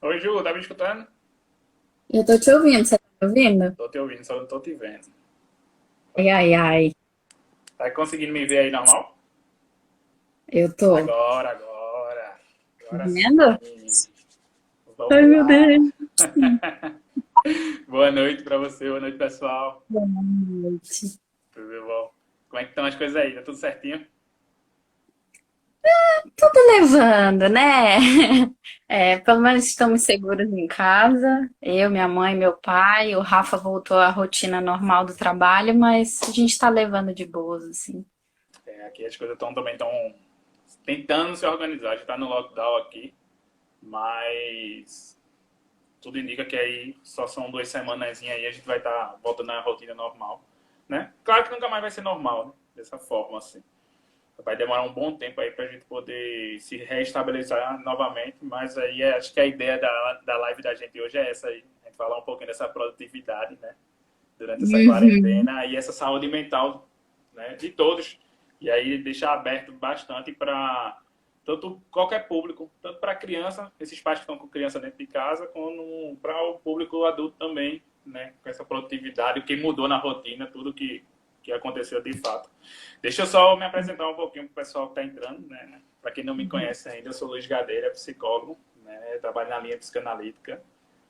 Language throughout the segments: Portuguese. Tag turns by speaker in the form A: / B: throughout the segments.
A: Oi, Ju, tá me escutando?
B: Eu tô te ouvindo, você tá me ouvindo?
A: Tô te ouvindo, só não tô te vendo.
B: Ai, ai, ai.
A: Tá conseguindo me ver aí normal?
B: Eu tô.
A: Agora, agora.
B: Tá
A: Agora
B: vendo?
A: sim.
B: Ai,
A: Vamos
B: meu
A: lá.
B: Deus.
A: Boa noite pra você, boa noite, pessoal.
B: Boa noite.
A: Tudo bom? Como é que estão as coisas aí? Tá tudo certinho?
B: Tudo levando, né? É, pelo menos estamos seguros em casa. Eu, minha mãe, meu pai. O Rafa voltou à rotina normal do trabalho, mas a gente tá levando de boas, assim.
A: É, aqui as coisas estão também tão tentando se organizar. A gente tá no lockdown aqui, mas tudo indica que aí só são 2 semanas aí a gente vai estar voltando à rotina normal, né? Claro que nunca mais vai ser normal, né? Dessa forma, assim. Vai demorar um bom tempo aí para a gente poder se reestabelecer novamente, mas aí acho que a ideia da live da gente hoje é essa aí, a gente falar um pouquinho dessa produtividade, né, durante essa
B: Uhum.
A: quarentena e essa saúde mental, né, de todos. E aí deixar aberto bastante para tanto qualquer público, tanto para criança, esses pais que estão com criança dentro de casa, como para o público adulto também, né, com essa produtividade, o que mudou na rotina, tudo que aconteceu de fato. Deixa eu só me apresentar um pouquinho para o pessoal que está entrando, né? Para quem não me conhece ainda, eu sou Luiz Gadeira, psicólogo, né? Trabalho na linha psicanalítica,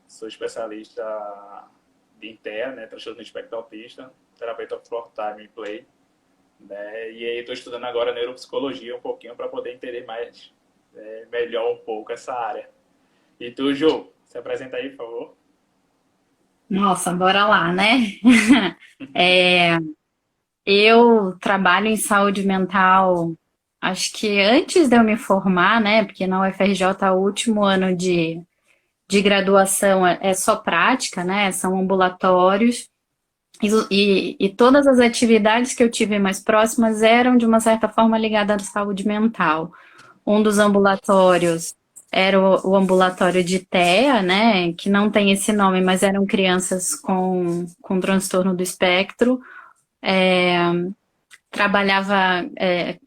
A: sou especialista de INTEA, né? Transtorno do espectro autista, terapeuta for time and play, né? E aí estou estudando agora neuropsicologia um pouquinho para poder entender mais, melhor um pouco essa área. E tu, Ju, se apresenta aí, por favor.
B: Nossa, bora lá, né? É, eu trabalho em saúde mental, acho que antes de eu me formar, né? Porque na UFRJ o último ano de graduação é só prática, né? São ambulatórios. E todas as atividades que eu tive mais próximas eram, de uma certa forma, ligadas à saúde mental. Um dos ambulatórios era o ambulatório de TEA, né? Que não tem esse nome, mas eram crianças com transtorno do espectro. Trabalhava,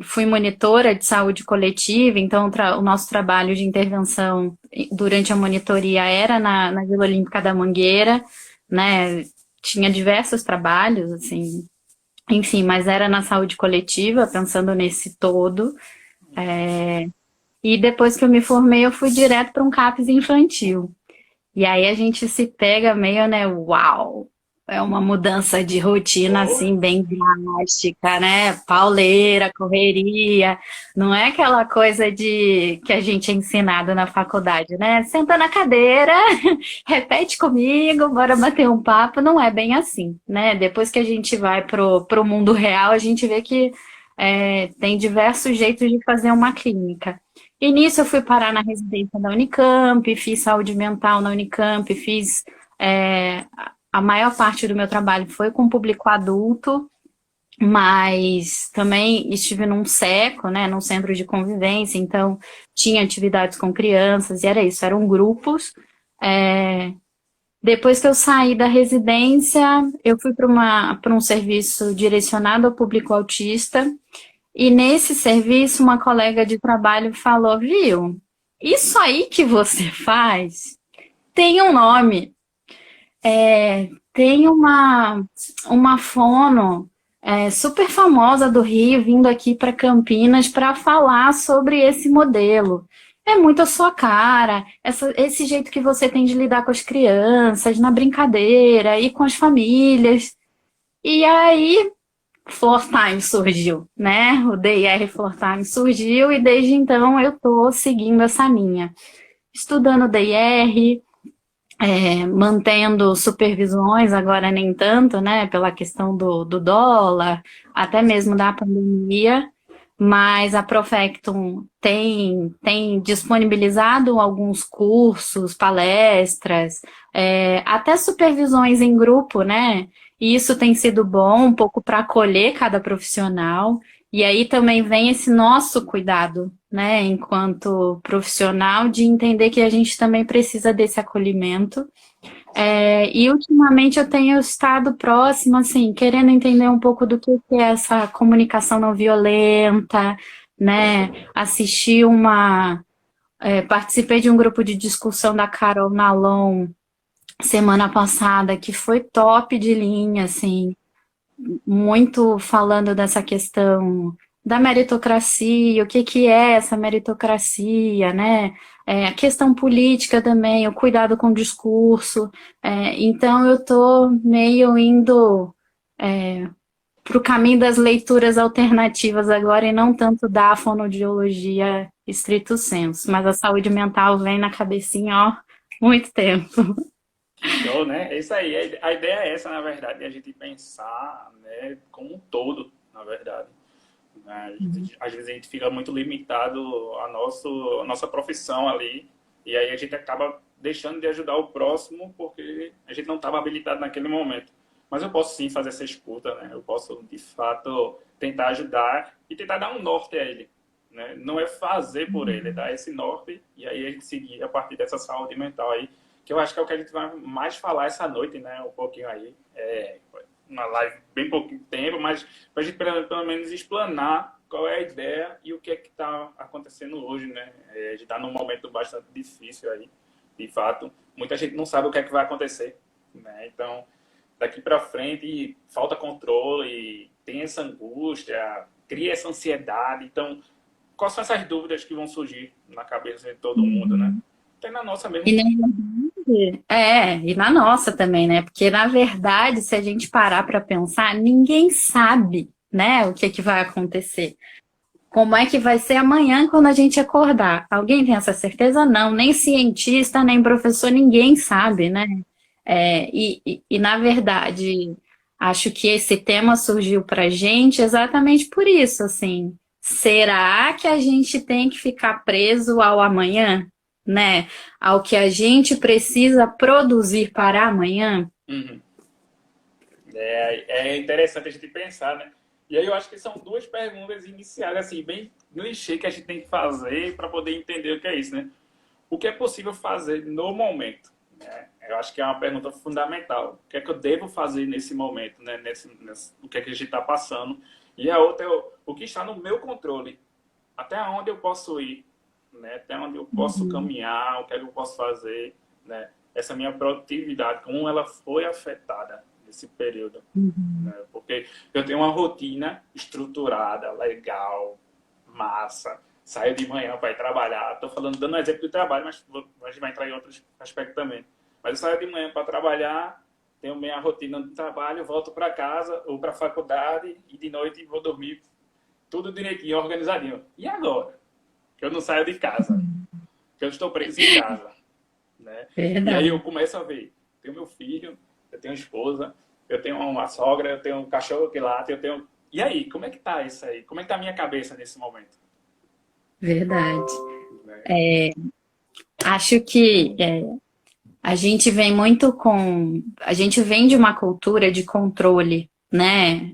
B: fui monitora de saúde coletiva, então o nosso trabalho de intervenção durante a monitoria era na Vila Olímpica da Mangueira, né? Tinha diversos trabalhos, assim, enfim, mas era na saúde coletiva, pensando nesse todo. E depois que eu me formei, eu fui direto para um CAPS infantil. E aí a gente se pega meio, né? Uau! É uma mudança de rotina
A: Porra.
B: assim bem drástica, né? Pauleira, correria. Não é aquela coisa de que a gente é ensinado na faculdade, né? Senta na cadeira, repete comigo, bora bater um papo. Não é bem assim, né? Depois que a gente vai pro mundo real, a gente vê que tem diversos jeitos de fazer uma clínica. E nisso eu fui parar na residência da Unicamp, fiz saúde mental na Unicamp, fiz. A maior parte do meu trabalho foi com público adulto, mas também estive num SECO, né, num centro de convivência, então tinha atividades com crianças, e era isso, eram grupos. É, Depois que eu saí da residência, eu fui para um serviço direcionado ao público autista, e nesse serviço, uma colega de trabalho falou: viu, isso aí que você faz tem um nome. Tem uma fono super famosa do Rio vindo aqui para Campinas para falar sobre esse modelo. É muito a sua cara, esse jeito que você tem de lidar com as crianças, na brincadeira e com as famílias. E aí Floor Time surgiu, né? O DIR Floor Time surgiu e desde então eu estou seguindo essa linha. Estudando DIR, mantendo supervisões, agora nem tanto, né? Pela questão do dólar, até mesmo da pandemia. Mas a Profectum tem disponibilizado alguns cursos, palestras, até supervisões em grupo, né? E isso tem sido bom, um pouco para acolher cada profissional. E aí também vem esse nosso cuidado, né, enquanto profissional, de entender que a gente também precisa desse acolhimento. E ultimamente eu tenho estado próximo, assim, querendo entender um pouco do que é essa comunicação não violenta, né? Assistir Participei de um grupo de discussão da Carol Nalon semana passada, que foi top de linha, assim, muito falando dessa questão da meritocracia, o que que é essa meritocracia, né? A questão política também, o cuidado com o discurso. Então eu tô meio indo para o caminho das leituras alternativas agora e não tanto da fonoaudiologia estrito sensu, mas a saúde mental vem na cabecinha, ó, muito tempo.
A: Show, né? É isso aí. A ideia é essa, na verdade, de a gente pensar, né, como um todo, na verdade. Né? Às vezes a gente fica muito limitado à nossa profissão ali, e aí a gente acaba deixando de ajudar o próximo porque a gente não estava habilitado naquele momento. Mas eu posso sim fazer essa escuta, né? Eu posso, de fato, tentar ajudar e tentar dar um norte a ele. Né? Não é fazer por ele, é dar esse norte e aí a gente seguir a partir dessa saúde mental aí, que eu acho que é o que a gente vai mais falar essa noite, né? Um pouquinho aí. Uma live bem pouquinho tempo, mas para a gente pelo menos explanar qual é a ideia e o que é que está acontecendo hoje, né? A gente está num momento bastante difícil aí, de fato. Muita gente não sabe o que é que vai acontecer, né? Então, daqui para frente, falta controle, tem essa angústia, cria essa ansiedade. Então, quais são essas dúvidas que vão surgir na cabeça de todo mundo, né? Tem na nossa mesmo.
B: E na nossa também, né? Porque, na verdade, se a gente parar para pensar, ninguém sabe, né, o que que vai acontecer. Como é que vai ser amanhã quando a gente acordar? Alguém tem essa certeza? Não, nem cientista, nem professor, ninguém sabe, né? Na verdade, acho que esse tema surgiu para a gente exatamente por isso, assim. Será que a gente tem que ficar preso ao amanhã, né? Ao que a gente precisa produzir para amanhã?
A: Uhum. É interessante a gente pensar, né? E aí eu acho que são duas perguntas iniciais, assim, bem clichê que a gente tem que fazer para poder entender o que é isso, né? O que é possível fazer no momento? Né? Eu acho que é uma pergunta fundamental. O que é que eu devo fazer nesse momento, né? O que é que a gente está passando? E a outra é o que está no meu controle. Até onde eu posso ir? Né? Até onde eu posso caminhar? O que é que eu posso fazer? Né? Essa minha produtividade, como ela foi afetada nesse período. Né? Porque eu tenho uma rotina estruturada, legal, massa. Saio de manhã para ir trabalhar. Estou dando um exemplo de trabalho, mas a gente vai entrar em outros aspectos também. Mas eu saio de manhã para trabalhar, tenho minha rotina de trabalho, volto para casa ou para a faculdade e de noite vou dormir tudo direitinho, organizadinho. E agora? Que eu não saio de casa. Que eu estou preso em casa. Né? E aí eu começo a ver. Tenho meu filho, eu tenho esposa, eu tenho uma sogra, eu tenho um cachorro que late, eu tenho... E aí, como é que tá isso aí? Como é que tá a minha cabeça nesse momento?
B: Verdade. Acho que a gente vem muito com... A gente vem de uma cultura de controle, né?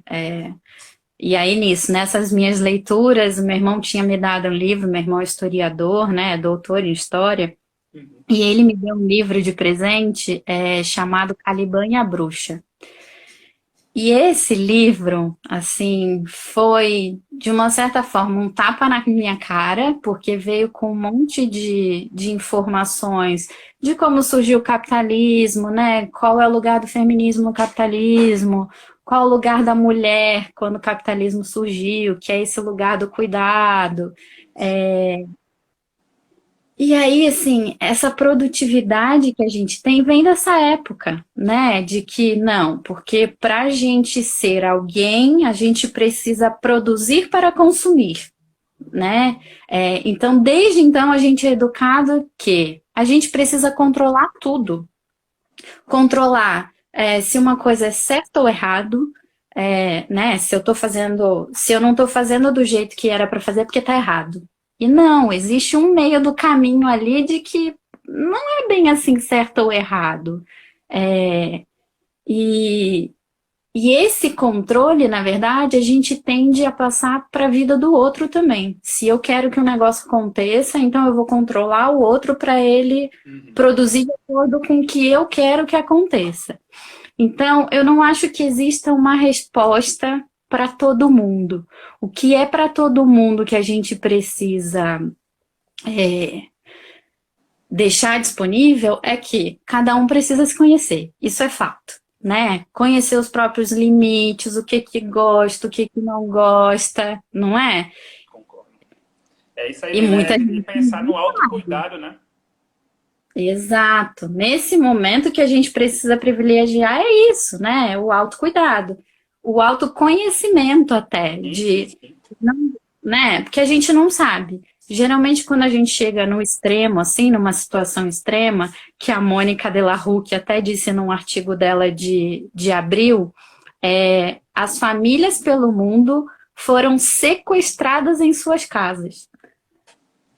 B: E aí nisso, nessas minhas leituras, meu irmão tinha me dado um livro, meu irmão é historiador, né? Doutor em História. E ele me deu um livro de presente chamado Caliban e a Bruxa. E esse livro, assim, foi, de uma certa forma, um tapa na minha cara, porque veio com um monte de informações de como surgiu o capitalismo, né? Qual é o lugar do feminismo no capitalismo, qual o lugar da mulher quando o capitalismo surgiu, que é esse lugar do cuidado. E aí, assim, essa produtividade que a gente tem vem dessa época, né? De que não, porque para a gente ser alguém, a gente precisa produzir para consumir, né? Então, desde então, a gente é educado que a gente precisa controlar tudo. Controlar se uma coisa é certa ou errado, né? Se eu não estou fazendo do jeito que era para fazer, é porque está errado. E não, existe um meio do caminho ali de que não é bem assim certo ou errado. E esse controle, na verdade, a gente tende a passar para a vida do outro também. Se eu quero que um negócio aconteça, então eu vou controlar o outro para ele produzir de acordo com o que eu quero que aconteça. Então, eu não acho que exista uma resposta para todo mundo. O que é para todo mundo que a gente precisa deixar disponível é que cada um precisa se conhecer. Isso é fato, né? Conhecer os próprios limites, o que que gosta, o que que não gosta, não é?
A: Concordo. É isso aí
B: E
A: mesmo, é
B: muita
A: de
B: gente
A: pensar no
B: não sabe.
A: autocuidado, né?
B: Exato. Nesse momento que a gente precisa privilegiar é isso, né? O autocuidado. O autoconhecimento até,
A: Sim, sim,
B: de,
A: sim.
B: não, né? Porque a gente não sabe. Geralmente, quando a gente chega no extremo, assim, numa situação extrema, que a Mônica Delarue até disse num artigo dela de abril, as famílias pelo mundo foram sequestradas em suas casas.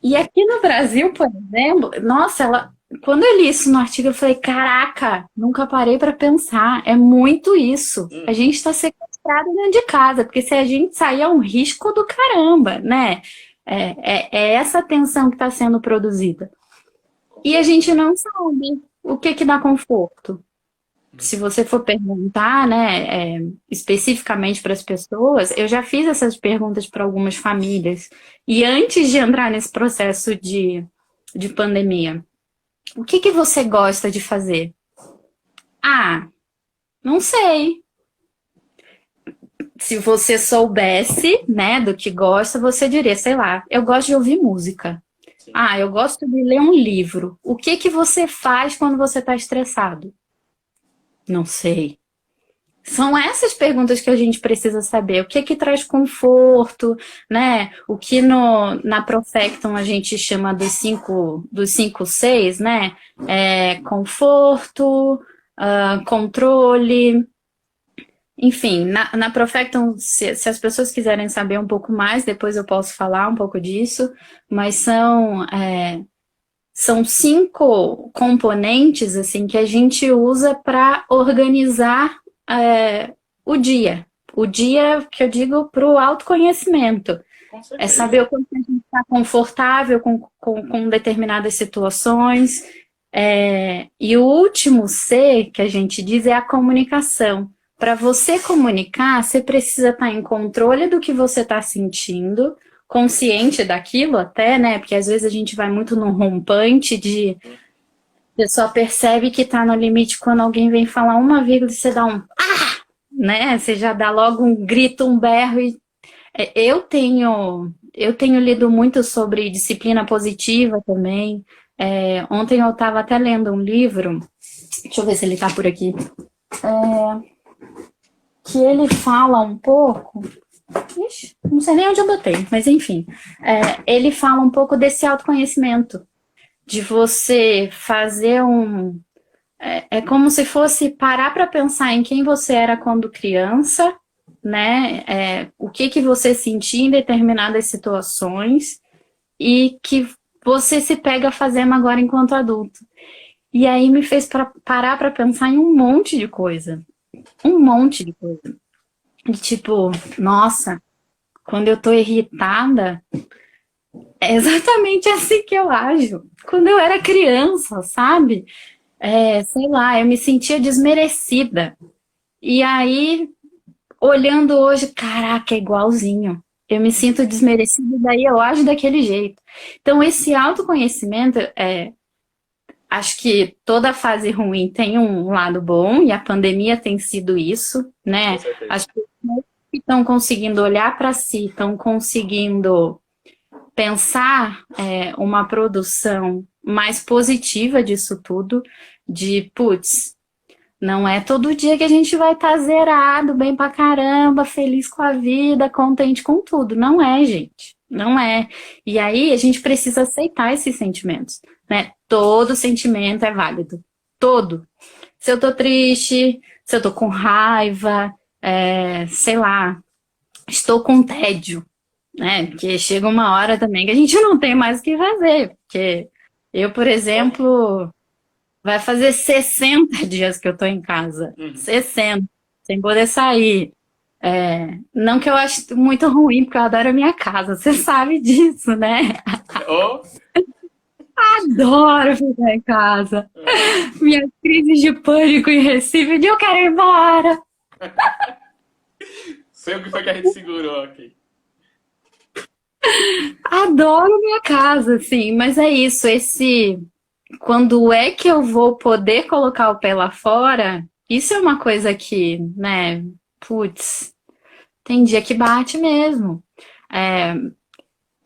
B: E aqui no Brasil, por exemplo, nossa, quando eu li isso no artigo, eu falei, caraca, nunca parei para pensar. É muito isso. A
A: Uhum.
B: gente está sequestrado dentro de casa, porque se a gente sair é um risco do caramba, né? É essa tensão que está sendo produzida.
A: Com
B: E a
A: certeza.
B: gente não sabe o que que dá conforto. Se você for perguntar, né, especificamente para as pessoas, eu já fiz essas perguntas para algumas famílias. E antes de entrar nesse processo de pandemia, o que que você gosta de fazer? Ah, não sei. Se você soubesse, né, do que gosta, você diria, sei lá, eu gosto de ouvir música.
A: Sim.
B: Ah, eu gosto de ler um livro. O que que você faz quando você está estressado? Não sei. São essas perguntas que a gente precisa saber. O que que traz conforto, né? O que na Profecton a gente chama dos cinco Cs, né? Conforto, controle. Enfim, na Profecton, se as pessoas quiserem saber um pouco mais, depois eu posso falar um pouco disso, mas são cinco componentes assim que a gente usa para organizar o dia. O dia que eu digo para o autoconhecimento.
A: Com
B: É saber
A: certeza.
B: o quanto a gente está confortável com determinadas situações. E o último C que a gente diz é a comunicação. Para você comunicar, você precisa estar em controle do que você está sentindo, consciente daquilo até, né? Porque às vezes a gente vai muito no rompante de você só percebe que está no limite quando alguém vem falar uma vírgula e você dá um, né? Você já dá logo um grito, um berro. Eu tenho lido muito sobre disciplina positiva também. Ontem eu estava até lendo um livro, deixa eu ver se ele está por aqui, que ele fala um pouco. Ixi, não sei nem onde eu botei, mas enfim. Ele fala um pouco desse autoconhecimento, de você fazer um. É como se fosse parar para pensar em quem você era quando criança, né? O que que você sentia em determinadas situações e que você se pega fazendo agora enquanto adulto. E aí me fez parar para pensar em um monte de coisa. Um monte de coisa. De tipo, nossa, quando eu tô irritada, é exatamente assim que eu ajo. Quando eu era criança, sabe? Sei lá, eu me sentia desmerecida. E aí, olhando hoje, caraca, é igualzinho. Eu me sinto desmerecida, daí eu ajo daquele jeito. Então, esse autoconhecimento, acho que toda fase ruim tem um lado bom, e a pandemia tem sido isso,
A: Com
B: né?
A: certeza.
B: As pessoas que estão conseguindo olhar para si, estão conseguindo pensar uma produção mais positiva disso tudo, de, putz, não é todo dia que a gente vai estar zerado, bem pra caramba, feliz com a vida, contente com tudo. Não é, gente. Não é. E aí a gente precisa aceitar esses sentimentos, né? Todo sentimento é válido. Todo. Se eu tô triste, se eu tô com raiva, sei lá, estou com tédio, né? Porque chega uma hora também que a gente não tem mais o que fazer. Porque eu, por exemplo, vai fazer 60 dias que eu tô em casa.
A: Uhum.
B: 60, sem poder sair. Não que eu ache muito ruim, porque eu adoro a minha casa. Você sabe disso, né?
A: Oh,
B: Adoro ficar em casa. Minha crise de pânico em Recife, de eu quero ir embora.
A: sei o que foi que a gente segurou aqui.
B: Adoro minha casa, assim. Mas é isso, quando é que eu vou poder colocar o pé lá fora? Isso é uma coisa que, né, putz, tem dia que bate mesmo. É,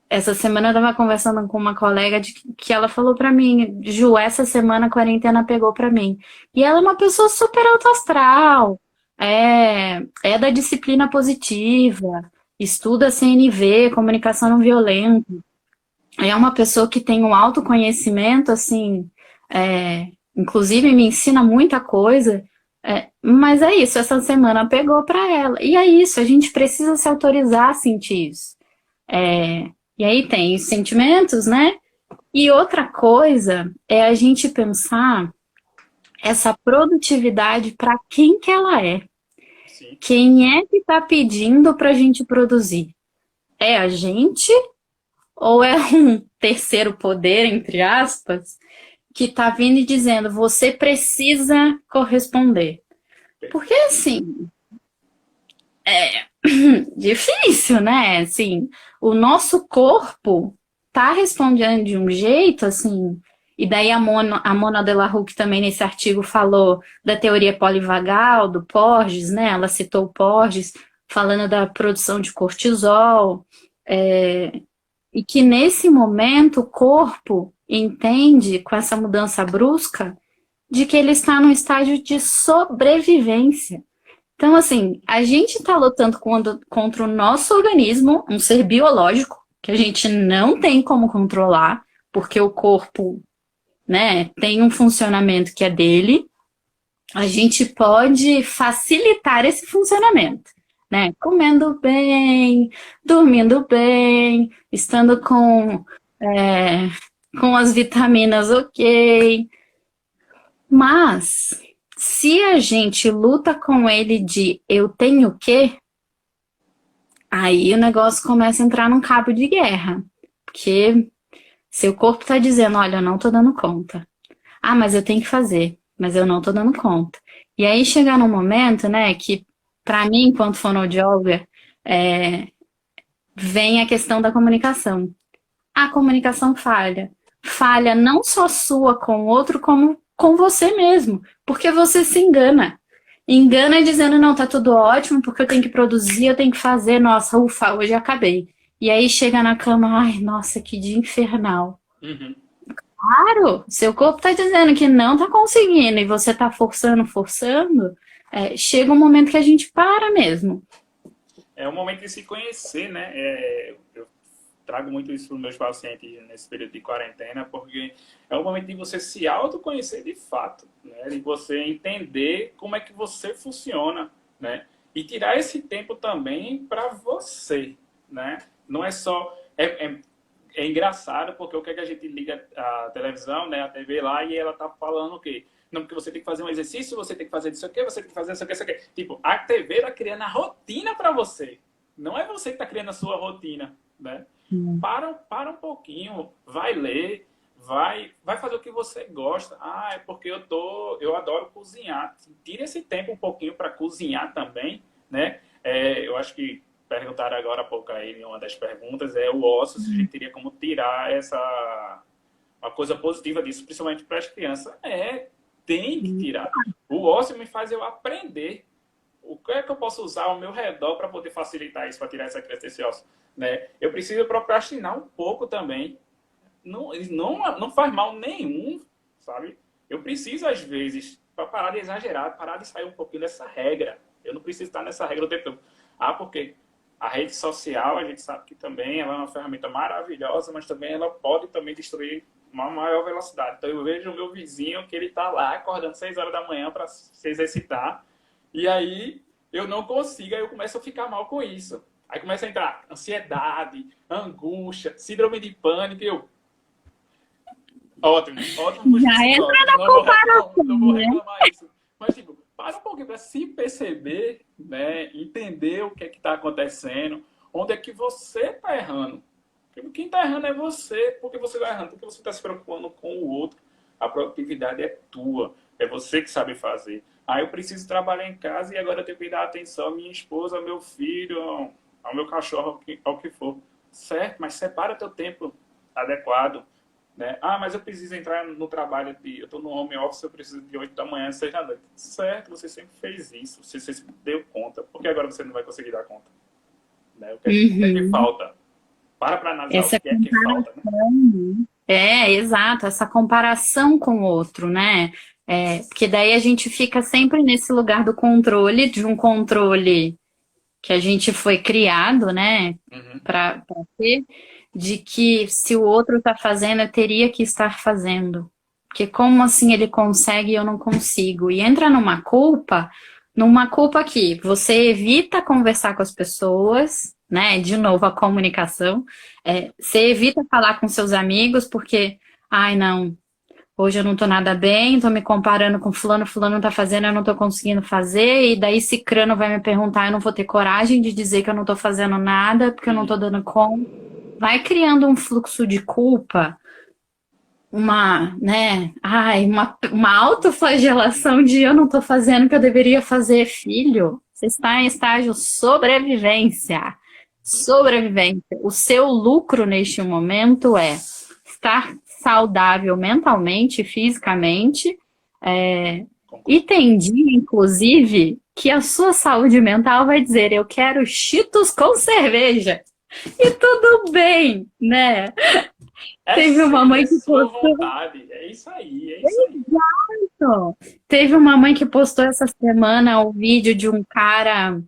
B: essa semana eu tava conversando com uma colega que ela falou pra mim, Ju, essa semana a quarentena pegou pra mim. E ela é uma pessoa super alto astral, é da disciplina positiva, estuda CNV, comunicação não violenta. É uma pessoa que tem um autoconhecimento, assim, inclusive me ensina muita coisa. Mas é isso, essa semana pegou pra ela. E é isso, a gente precisa se autorizar a sentir isso. É, e aí tem os sentimentos, né? E outra coisa é a gente pensar essa produtividade para quem que ela é.
A: Sim.
B: Quem é que está pedindo para a gente produzir? É a gente ou é um terceiro poder, entre aspas, que está vindo e dizendo você precisa corresponder? Porque assim, difícil, né? Assim, o nosso corpo tá respondendo de um jeito, assim, e daí a Mona Delahouque também nesse artigo falou da teoria polivagal, do Porges, né? Ela citou o Porges, falando da produção de cortisol, e que nesse momento o corpo entende, com essa mudança brusca, de que ele está num estágio de sobrevivência. Então, assim, a gente está lutando contra o nosso organismo, um ser biológico, que a gente não tem como controlar, porque o corpo, né, tem um funcionamento que é dele. A gente pode facilitar esse funcionamento, né? Comendo bem, dormindo bem, estando com as vitaminas ok. Mas se a gente luta com ele de eu tenho que, aí o negócio começa a entrar num cabo de guerra. Porque seu corpo tá dizendo, olha, eu não tô dando conta. Ah, mas eu tenho que fazer, mas eu não tô dando conta. E aí chega num momento, né, que pra mim, enquanto fonoaudióloga, é, vem a questão da comunicação. A comunicação falha. Falha não só sua com o outro, como com você mesmo. Porque você se engana. Engana dizendo, não, tá tudo ótimo, porque eu tenho que produzir, eu tenho que fazer, nossa, ufa, hoje acabei. E aí chega na cama, ai, nossa, que dia infernal.
A: Uhum.
B: Claro, seu corpo tá dizendo que não tá conseguindo e você tá forçando, forçando, chega um momento que a gente para mesmo.
A: É um momento de se conhecer, né? Eu trago muito isso para os meus pacientes nesse período de quarentena, porque é o momento de você se autoconhecer de fato, né? De você entender como é que você funciona, né? E tirar esse tempo também para você, né? Não é só... É engraçado porque o que é que a gente liga a televisão, né, a TV lá, e ela tá falando o quê? Não, porque você tem que fazer um exercício, você tem que fazer isso aqui, você tem que fazer isso aqui, isso aqui. Tipo, a TV tá criando a rotina para você. Não é você que tá criando a sua rotina, né? Para um pouquinho, vai ler, vai fazer o que você gosta. Ah, é porque eu adoro cozinhar. Tira esse tempo um pouquinho para cozinhar também, né? Eu acho que perguntaram agora há pouco aí, em uma das perguntas, é o ócio, se a gente teria como tirar uma coisa positiva disso, principalmente para as crianças. Tem que tirar. O ócio me faz eu aprender. O que é que eu posso usar ao meu redor para poder facilitar isso, para tirar essa criança desse ócio? Né? Eu preciso procrastinar um pouco também. Não faz mal nenhum, sabe? Eu preciso, às vezes, para parar de exagerar, parar de sair um pouquinho dessa regra. Eu não preciso estar nessa regra o tempo todo. Porque a rede social, a gente sabe que também ela é uma ferramenta maravilhosa, mas também ela pode também destruir uma maior velocidade. Então eu vejo o meu vizinho que ele está lá acordando 6 horas da manhã para se exercitar, e aí eu não consigo, aí eu começo a ficar mal com isso. Aí começa a entrar ansiedade, angústia, síndrome de pânico, ótimo, ótimo
B: Já entra na comparação,
A: não vou
B: né?
A: reclamar isso. Mas, tipo, para um pouquinho para se perceber, né? Entender o que é que está acontecendo, onde é que você está errando. Porque quem está errando é você, porque você está errando, porque você está se preocupando com o outro. A produtividade é tua, é você que sabe fazer. Eu preciso trabalhar em casa e agora eu tenho que dar atenção à minha esposa, ao meu filho, ao meu cachorro, ao que for. Certo, mas separa teu tempo adequado. né? Ah, mas eu preciso entrar no trabalho, eu estou no home office, eu preciso de 8 da manhã, 6 da noite. Certo, você sempre fez isso, você sempre deu conta. Por que agora você não vai conseguir dar conta? Né? O que é que
B: Uhum.
A: falta? Para analisar o
B: Essa
A: que é que falta, né?
B: exato, essa comparação com o outro, né? Porque daí a gente fica sempre nesse lugar do controle, de um controle que a gente foi criado, né,
A: Uhum.
B: para ter, de que se o outro está fazendo, eu teria que estar fazendo. Porque como assim ele consegue e eu não consigo? E entra numa culpa que você evita conversar com as pessoas, né? De novo, a comunicação. Você evita falar com seus amigos porque, ai, não, hoje eu não tô nada bem, tô me comparando com fulano, fulano tá fazendo, eu não tô conseguindo fazer, e daí cicrano vai me perguntar, eu não vou ter coragem de dizer que eu não tô fazendo nada, porque eu não tô
A: Uhum.
B: dando conta. Vai criando um fluxo de culpa, uma autoflagelação de eu não tô fazendo o que eu deveria fazer, filho. Você está em estágio sobrevivência. Sobrevivência. O seu lucro neste momento é estar saudável mentalmente, fisicamente, e
A: Concordo.
B: tem dia, inclusive, que a sua saúde mental vai dizer: eu quero Cheetos com cerveja. E tudo bem, né?
A: É
B: Teve uma
A: sempre
B: mãe
A: a
B: que
A: sua
B: postou.
A: vontade. É isso aí, é isso aí.
B: Teve uma mãe que postou essa semana o vídeo de um cara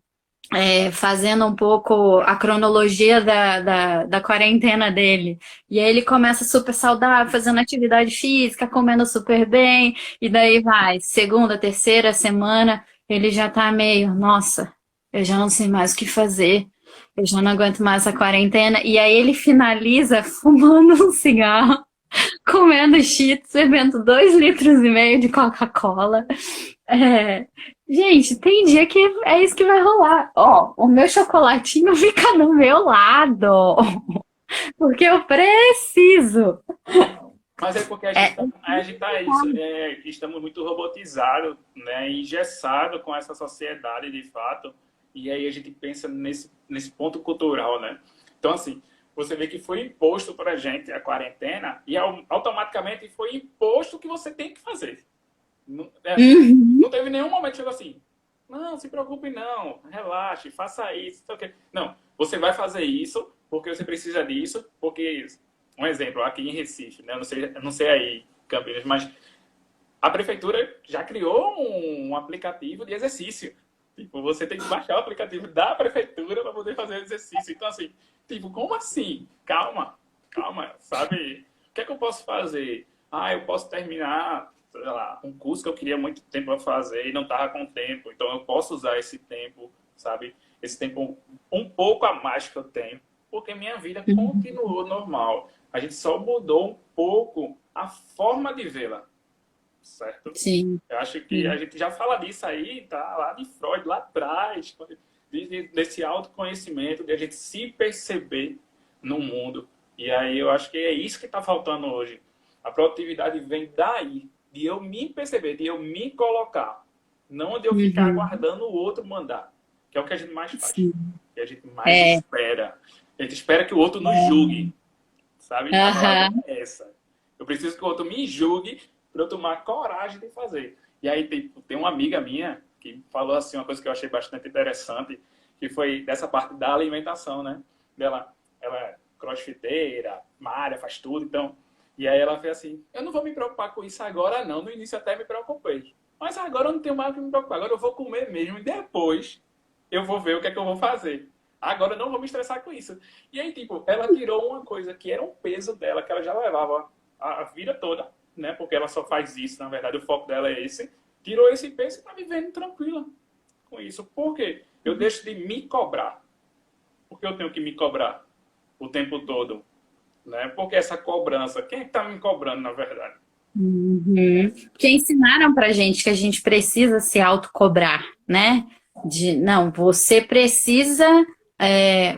B: fazendo um pouco a cronologia da quarentena dele. E aí ele começa super saudável, fazendo atividade física, comendo super bem, e daí vai, segunda, terceira semana, ele já tá meio, nossa, eu já não sei mais o que fazer. Eu já não aguento mais a quarentena. E aí ele finaliza fumando um cigarro, comendo Cheetos, bebendo 2,5 litros de Coca-Cola. É, gente, tem dia que é isso que vai rolar. Ó, o meu chocolatinho fica no meu lado, porque eu preciso.
A: Mas é porque
B: É,
A: a gente tá isso, estamos muito robotizados, né, engessados com essa sociedade de fato, e aí a gente pensa nesse ponto cultural, né? Então, assim, você vê que foi imposto para a gente a quarentena e automaticamente foi imposto o que você tem que fazer. Não,
B: uhum,
A: não teve nenhum momento que chegou assim, não, se preocupe não, relaxe, faça isso. Não, você vai fazer isso porque você precisa disso, porque, um exemplo, aqui em Recife, né? Eu não sei aí, Campinas, mas a prefeitura já criou um aplicativo de exercício. Tipo, você tem que baixar o aplicativo da prefeitura para poder fazer exercício. Então, assim, tipo, como assim? Calma, calma, sabe? O que é que eu posso fazer? Ah, eu posso terminar, sei lá, um curso que eu queria muito tempo para fazer e não estava com tempo. Então, eu posso usar esse tempo, sabe? Esse tempo um pouco a mais que eu tenho, porque minha vida continuou normal. A gente só mudou um pouco a forma de vê-la, certo?
B: sim,
A: Eu acho que a
B: sim.
A: gente já fala disso aí, tá? Lá de Freud, lá atrás, desse autoconhecimento, de a gente se perceber no mundo. E aí eu acho que é isso que está faltando hoje. A produtividade vem daí, de eu me perceber, de eu me colocar, não de eu ficar
B: Uhum,
A: aguardando o outro mandar, que é o que a gente mais faz,
B: sim.
A: que a gente mais
B: É,
A: espera. A gente espera que o outro nos julgue, sabe? A palavra
B: aham,
A: é essa. Eu preciso que o outro me julgue para eu tomar coragem de fazer. E aí tem uma amiga minha que falou assim uma coisa que eu achei bastante interessante, que foi dessa parte da alimentação, né? Ela é crossfiteira, malha, faz tudo, então. E aí ela fez assim: eu não vou me preocupar com isso agora, não. No início até me preocupei. Mas agora eu não tenho mais o que me preocupar. Agora eu vou comer mesmo e depois eu vou ver o que é que eu vou fazer. Agora eu não vou me estressar com isso. E aí, tipo, ela tirou uma coisa que era um peso dela, que ela já levava a vida toda, né? Porque ela só faz isso, na verdade, o foco dela é esse. Tirou esse peso e tá vivendo tranquila com isso. Por quê? Eu deixo de me cobrar. Por que eu tenho que me cobrar o tempo todo? Né? Porque essa cobrança, quem é que tá me cobrando, na verdade?
B: uhum. Porque ensinaram pra gente que a gente precisa se autocobrar, né? Não, você precisa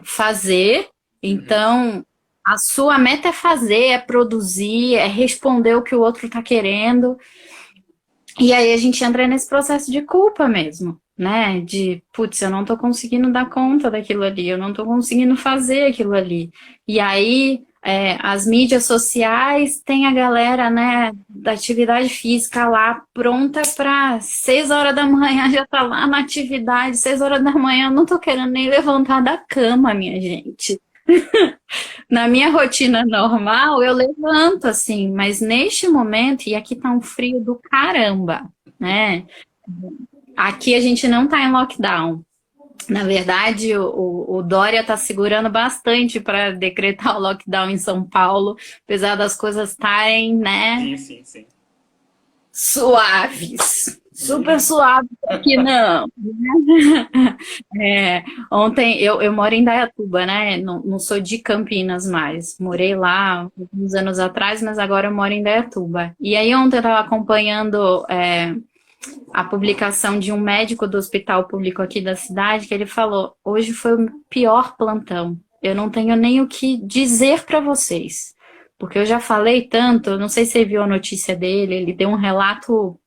B: fazer,
A: Uhum.
B: então a sua meta é fazer, é produzir, é responder o que o outro tá querendo. E aí a gente entra nesse processo de culpa mesmo, né? De, putz, eu não tô conseguindo dar conta daquilo ali, eu não tô conseguindo fazer aquilo ali. E aí as mídias sociais, tem a galera, né, da atividade física lá pronta para 6 horas da manhã já tá lá na atividade, 6 horas da manhã eu não tô querendo nem levantar da cama, minha gente. Na minha rotina normal, eu levanto assim, mas neste momento, e aqui tá um frio do caramba, né? Aqui a gente não tá em lockdown. Na verdade, o Dória está segurando bastante para decretar o lockdown em São Paulo, apesar das coisas estarem, né,
A: Sim, sim, sim.
B: suaves. Super suave aqui não. Ontem eu moro em Indaiatuba, né? Não sou de Campinas mais. Morei lá uns anos atrás, mas agora eu moro em Indaiatuba. E aí ontem eu estava acompanhando a publicação de um médico do hospital público aqui da cidade, que ele falou: hoje foi o pior plantão. Eu não tenho nem o que dizer para vocês, porque eu já falei tanto. Não sei se você viu a notícia dele. Ele deu um relato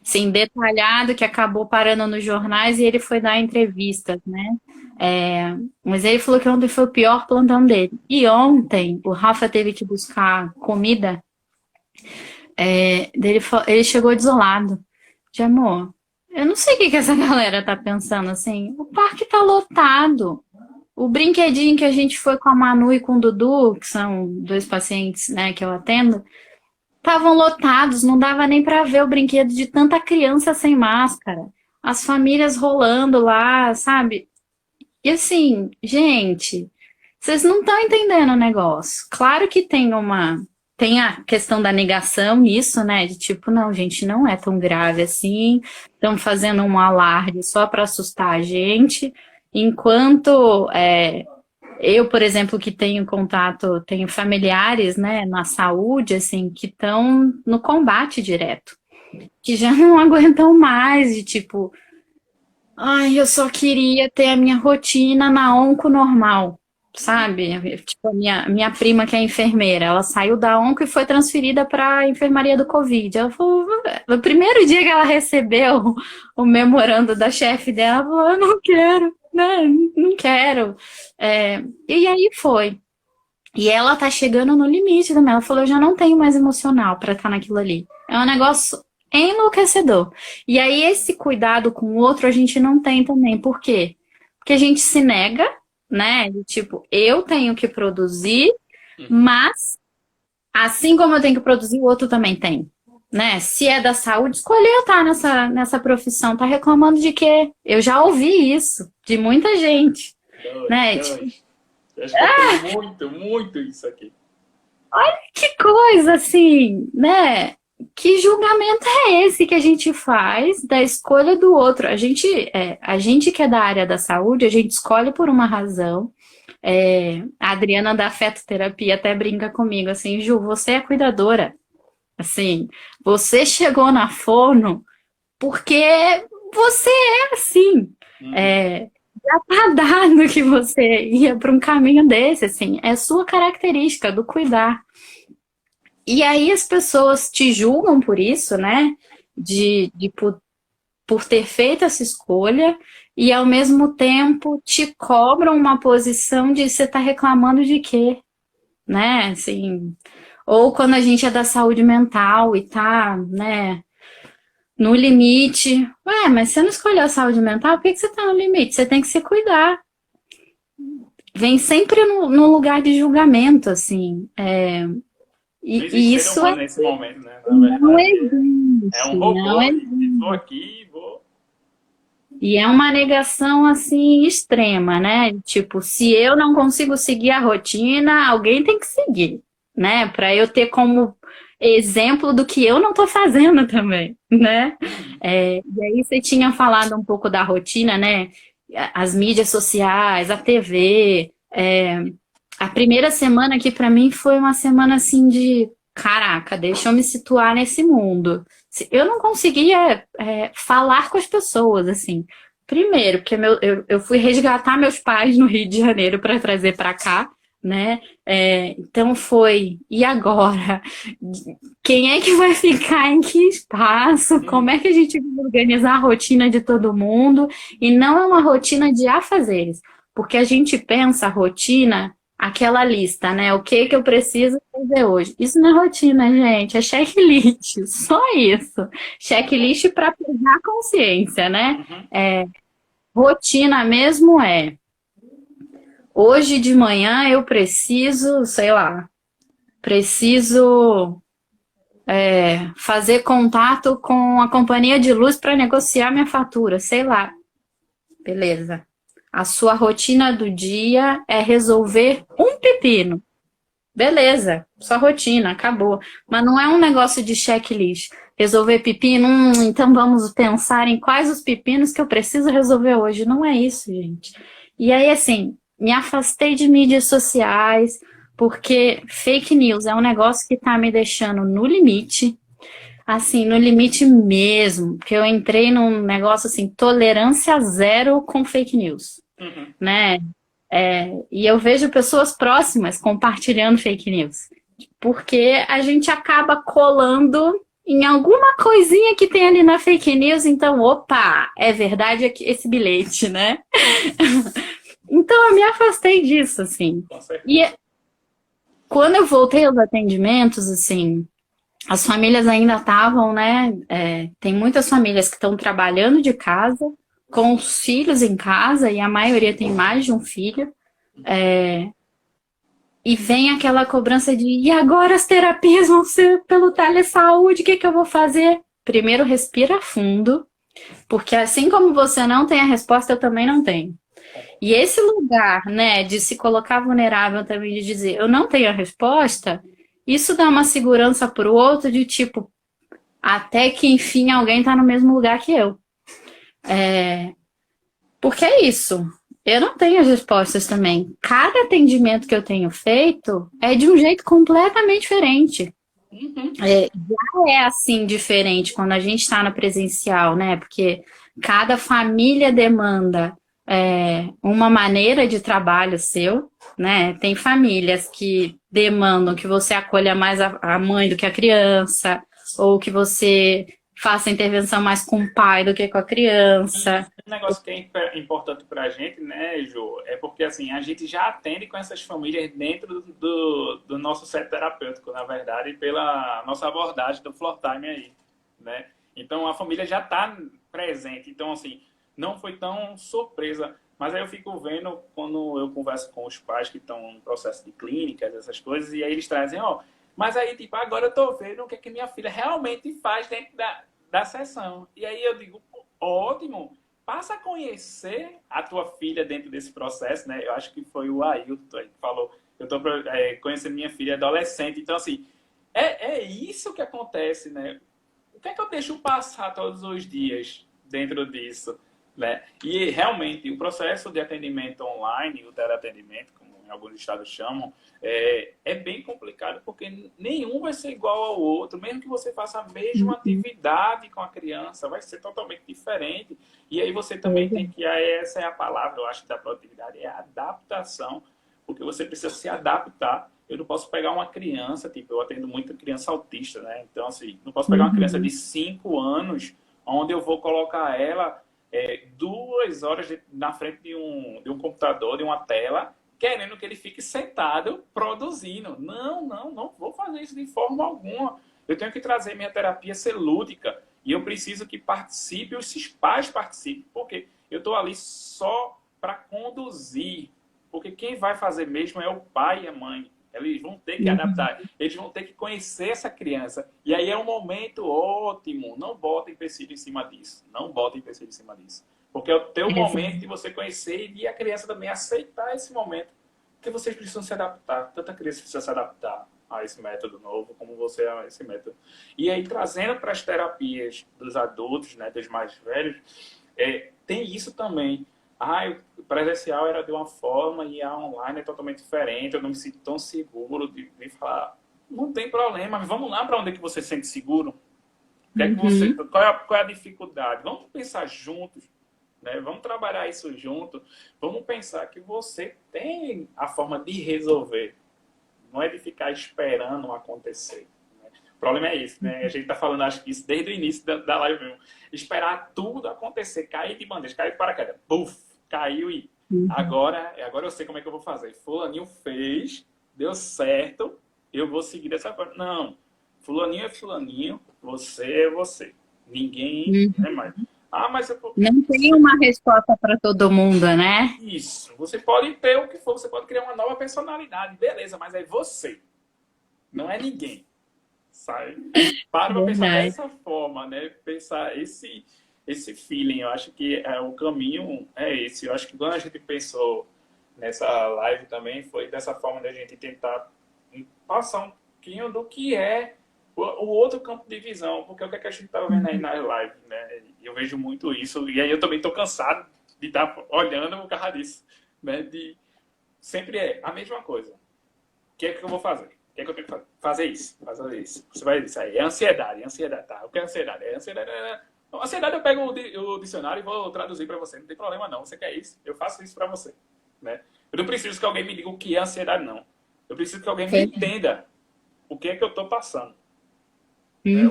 B: assim, detalhado, que acabou parando nos jornais, e ele foi dar entrevistas, né? Mas ele falou que ontem foi o pior plantão dele. E ontem o Rafa teve que buscar comida. Ele chegou desolado. De amor, eu não sei o que essa galera tá pensando, assim. O parque tá lotado. O brinquedinho que a gente foi com a Manu e com o Dudu, que são 2 pacientes, né, que eu atendo, estavam lotados, não dava nem para ver o brinquedo de tanta criança sem máscara. As famílias rolando lá, sabe? E assim, gente, vocês não estão entendendo o negócio. Claro que tem a questão da negação nisso, né? De tipo, não, gente, não é tão grave assim. Estão fazendo um alarde só para assustar a gente. Enquanto eu, por exemplo, que tenho contato, tenho familiares, né, na saúde, assim, que estão no combate direto, que já não aguentam mais, de tipo, ai, eu só queria ter a minha rotina na onco normal, sabe? Tipo, a minha prima, que é enfermeira, ela saiu da onco e foi transferida para a enfermaria do Covid. Ela falou, no primeiro dia que ela recebeu o memorando da chefe dela, ela falou: eu não quero, né? Não quero. E aí foi. E ela tá chegando no limite também. Ela falou: eu já não tenho mais emocional para estar naquilo ali. É um negócio enlouquecedor. E aí esse cuidado com o outro a gente não tem também. Por quê? Porque a gente se nega, né? De tipo, eu tenho que produzir, mas assim como eu tenho que produzir, o outro também tem. Né? Se é da saúde, escolheu estar nessa profissão. Tá reclamando de quê? Eu já ouvi isso de muita gente. Né? Tipo,
A: eu escutei muito isso aqui.
B: Olha que coisa, assim, né? Que julgamento é esse que a gente faz da escolha do outro? A gente que é da área da saúde, a gente escolhe por uma razão. A Adriana da Afetoterapia até brinca comigo, assim: Ju, você é cuidadora. Assim, você chegou na Fono porque você é assim. Já tá dado que você ia para um caminho desse, assim. É sua característica do cuidar. E aí as pessoas te julgam por isso, né? Por ter feito essa escolha, e ao mesmo tempo te cobram uma posição de você tá reclamando de quê? Né? Assim, ou quando a gente é da saúde mental e tá, né, no limite. Ué, mas você não escolheu a saúde mental? Por que você tá no limite? Você tem que se cuidar. Vem sempre no lugar de julgamento, assim.
A: E
B: isso
A: humano nesse momento, né? Na verdade,
B: não existe,
A: é um robô.
B: não existe.
A: Estou aqui, vou.
B: E é uma negação, assim, extrema, né? Tipo, se eu não consigo seguir a rotina, alguém tem que seguir, né? Para eu ter como exemplo do que eu não estou fazendo também, né? E aí você tinha falado um pouco da rotina, né? As mídias sociais, a TV. A primeira semana aqui para mim foi uma semana assim de caraca, deixa eu me situar nesse mundo. Eu não conseguia falar com as pessoas, assim. Primeiro, porque eu fui resgatar meus pais no Rio de Janeiro para trazer para cá, né? Então foi, e agora? Quem é que vai ficar em que espaço? Como é que a gente vai organizar a rotina de todo mundo? E não é uma rotina de afazeres, porque a gente pensa a rotina aquela lista, né? O que que eu preciso fazer hoje? Isso não é rotina, gente, é checklist, só isso. Checklist para pegar consciência, né?
A: Uhum.
B: Rotina mesmo é. Hoje de manhã eu preciso, sei lá, preciso fazer contato com a companhia de luz para negociar minha fatura, sei lá. Beleza. A sua rotina do dia é resolver um pepino. Beleza, sua rotina, acabou. Mas não é um negócio de checklist. Resolver pepino, então vamos pensar em quais os pepinos que eu preciso resolver hoje. Não é isso, gente. E aí, assim, me afastei de mídias sociais, porque fake news é um negócio que tá me deixando no limite. Assim, no limite mesmo, que eu entrei num negócio assim, tolerância zero com fake news,
A: Uhum.
B: né? E eu vejo pessoas próximas compartilhando fake news, porque a gente acaba colando em alguma coisinha que tem ali na fake news, então, opa, é verdade esse bilhete, né? Então eu me afastei disso, assim.
A: Com
B: E
A: certeza.
B: quando eu voltei aos atendimentos, assim, as famílias ainda estavam, né? Tem muitas famílias que estão trabalhando de casa, com os filhos em casa, e a maioria tem mais de um filho. E vem aquela cobrança de, e agora as terapias vão ser pelo telesaúde, o que que eu vou fazer? Primeiro, respira fundo, porque assim como você não tem a resposta, eu também não tenho. E esse lugar, né, de se colocar vulnerável também, de dizer, eu não tenho a resposta, isso dá uma segurança para o outro de tipo, até que enfim alguém está no mesmo lugar que eu. Porque é isso. Eu não tenho as respostas também. Cada atendimento que eu tenho feito é de um jeito completamente diferente.
A: Uhum.
B: Já é assim diferente quando a gente está no presencial, né? Porque cada família demanda uma maneira de trabalho seu, né? Tem famílias que demandam que você acolha mais a mãe do que a criança, ou que você faça intervenção mais com o pai do que com a
A: E
B: criança.
A: um negócio que é importante para a gente, né, Jô, é porque assim, a gente já atende com essas famílias dentro do nosso centro terapêutico, na verdade, pela nossa abordagem do Floor Time aí, né? Então a família já está presente. Então, assim, não foi tão surpresa. Mas aí eu fico vendo quando eu converso com os pais que estão no processo de clínicas, essas coisas, e aí eles trazem, ó, mas aí, tipo, agora eu tô vendo o que é que minha filha realmente faz dentro da sessão. E aí eu digo, ótimo, passa a conhecer a tua filha dentro desse processo, né? Eu acho que foi o Ailton que falou, eu estou conhecendo minha filha adolescente. Então, assim, é isso que acontece, né? O que é que eu deixo passar todos os dias dentro disso, né? E realmente, o processo de atendimento online, o teleatendimento, como em alguns estados chamam, é bem complicado, porque nenhum vai ser igual ao outro. Mesmo que você faça a mesma atividade com a criança, vai ser totalmente diferente. E aí você também tem que, essa é a palavra, eu acho, da produtividade, é a adaptação, porque você precisa se adaptar. Eu não posso pegar uma criança, tipo, eu atendo muita criança autista, né? Então, assim, não posso pegar uma criança de 5 anos, onde eu vou colocar ela 2 horas na frente de um computador, de uma tela, querendo que ele fique sentado produzindo. Não, não, não vou fazer isso de forma alguma. Eu tenho que trazer minha terapia ser lúdica e eu preciso que participe, os pais participem, porque eu estou ali só para conduzir, porque quem vai fazer mesmo é o pai e a mãe. Eles vão ter que adaptar, eles vão ter que conhecer essa criança. E aí é um momento ótimo. Não botem empecilho em cima disso. Não botem empecilho em cima disso. Porque é o teu momento de você conhecer e a criança também aceitar esse momento. Porque vocês precisam se adaptar. Tanto a criança precisa se adaptar a esse método novo, como você a esse método. E aí, trazendo para as terapias dos adultos, né, dos mais velhos, tem isso também. O presencial era de uma forma e a online é totalmente diferente. Eu não me sinto tão seguro de falar. Não tem problema, mas vamos lá para onde é que você se sente seguro. O que é que você, qual é a dificuldade? Vamos pensar juntos, né? Vamos trabalhar isso junto. Vamos pensar que você tem a forma de resolver. Não é de ficar esperando acontecer. O problema é isso, né? A gente tá falando, acho que isso desde o início da live mesmo. Esperar tudo acontecer, cair de bandeja, cair de paraquedas. Buf, caiu e Agora eu sei como é que eu vou fazer. Fulaninho fez, deu certo, eu vou seguir dessa forma. Não, fulaninho é fulaninho, você é você. Ninguém é mais. Ah, mas
B: Não tem uma resposta para todo mundo, né?
A: isso, você pode ter o que for, você pode criar uma nova personalidade, beleza, mas é você, não é ninguém. Sabe? Para pra pensar
B: Verdade.
A: dessa forma, né? Pensar esse feeling, eu acho que o caminho é esse. Eu acho que quando a gente pensou nessa live também, foi dessa forma da gente tentar passar um pouquinho do que é o outro campo de visão, porque o que, é que a gente estava vendo aí nas lives, né? Eu vejo muito isso, e aí eu também estou cansado de estar olhando por causa disso, né? Sempre é a mesma coisa. O que é que eu vou fazer? O que é que eu tenho que fazer? Fazer isso, fazer isso. Você vai isso aí. É ansiedade, tá? O que é ansiedade? É ansiedade. Não, ansiedade eu pego o dicionário e vou traduzir para você. Não tem problema não. Você quer isso? Eu faço isso para você, né? Eu não preciso que alguém me diga o que é ansiedade, não. Eu preciso que alguém me entenda o que é que eu estou passando. Né?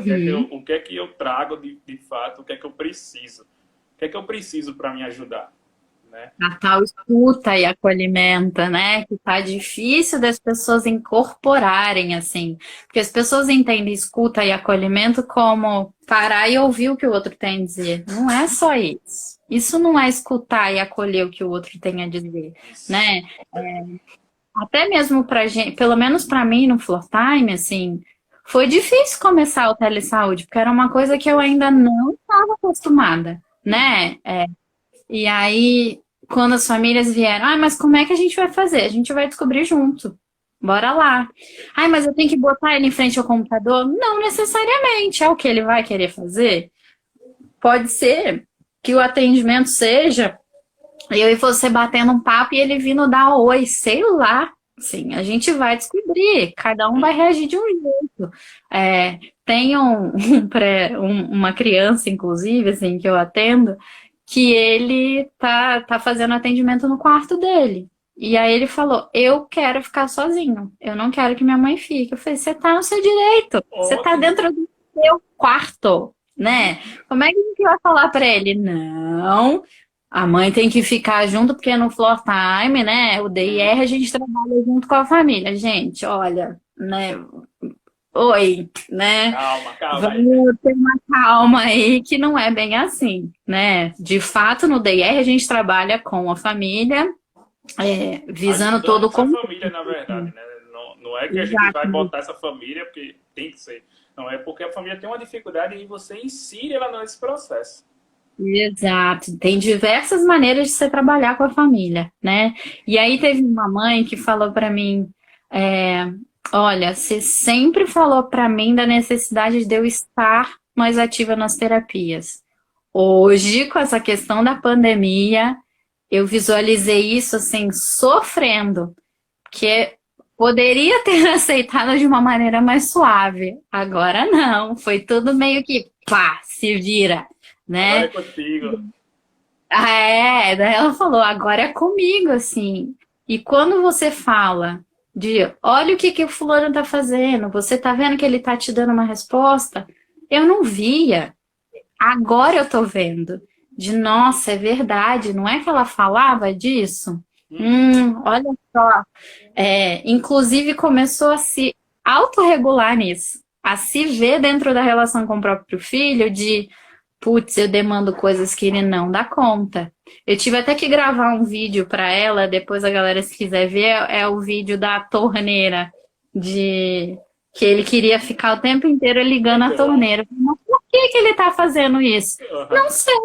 A: O que é que eu trago de fato, o que é que eu preciso. O que é que eu preciso para me ajudar, né?
B: A tal escuta e acolhimento, né? Que tá difícil das pessoas incorporarem, assim. Porque as pessoas entendem escuta e acolhimento como parar e ouvir o que o outro tem a dizer. Não é só isso. Isso não é escutar e acolher o que o outro tem a dizer, né? Até mesmo pra gente, pelo menos pra mim no Floor Time, assim, foi difícil começar o telesaúde, porque era uma coisa que eu ainda não estava acostumada, né? E aí, quando as famílias vieram, mas como é que a gente vai fazer? A gente vai descobrir junto. Bora lá. Mas eu tenho que botar ele em frente ao computador? Não necessariamente. É o que ele vai querer fazer? Pode ser que o atendimento seja eu e você batendo um papo e ele vindo dar oi, sei lá. Sim, a gente vai descobrir. Cada um vai reagir de um jeito. Tem uma criança, inclusive, assim, que eu atendo, que ele tá fazendo atendimento no quarto dele. E aí ele falou, eu quero ficar sozinho. Eu não quero que minha mãe fique. Eu falei, você tá no seu direito. Você tá
A: Ótimo.
B: dentro do seu quarto, né? Como é que a gente vai falar pra ele? Não, a mãe tem que ficar junto, porque no Floor Time, né? O DIR a gente trabalha junto com a família. Gente, olha, né? Oi, né?
A: Calma aí.
B: Vamos ter uma calma aí, que não é bem assim, né? De fato, no DIR a gente trabalha com a família, visando todo
A: Ajudando
B: o
A: essa
B: contexto.
A: família, na verdade, né? Não é que a gente vai
B: Exato.
A: botar essa família porque tem que ser. Não, é porque a família tem uma dificuldade e você insere ela nesse processo.
B: Exato, tem diversas maneiras de você trabalhar com a família, né? E aí teve uma mãe que falou para mim, olha, você sempre falou para mim da necessidade de eu estar mais ativa nas terapias. Hoje, com essa questão da pandemia, eu visualizei isso assim, sofrendo, que poderia ter aceitado de uma maneira mais suave. Agora não, foi tudo meio que, pá, se vira,
A: Agora é
B: né?
A: contigo.
B: Daí ela falou, agora é comigo, assim. E quando você fala de, olha o que o fulano tá fazendo, você tá vendo que ele tá te dando uma resposta? Eu não via. Agora eu tô vendo. De, nossa, é verdade, não é que ela falava disso? Olha só. Inclusive começou a se autorregular nisso, a se ver dentro da relação com o próprio filho de putz, eu demando coisas que ele não dá conta. Eu tive até que gravar um vídeo para ela, depois a galera, se quiser ver, é o vídeo da torneira, de que ele queria ficar o tempo inteiro ligando a
A: Muito bom.
B: torneira. Mas por que ele tá fazendo isso? Não sei,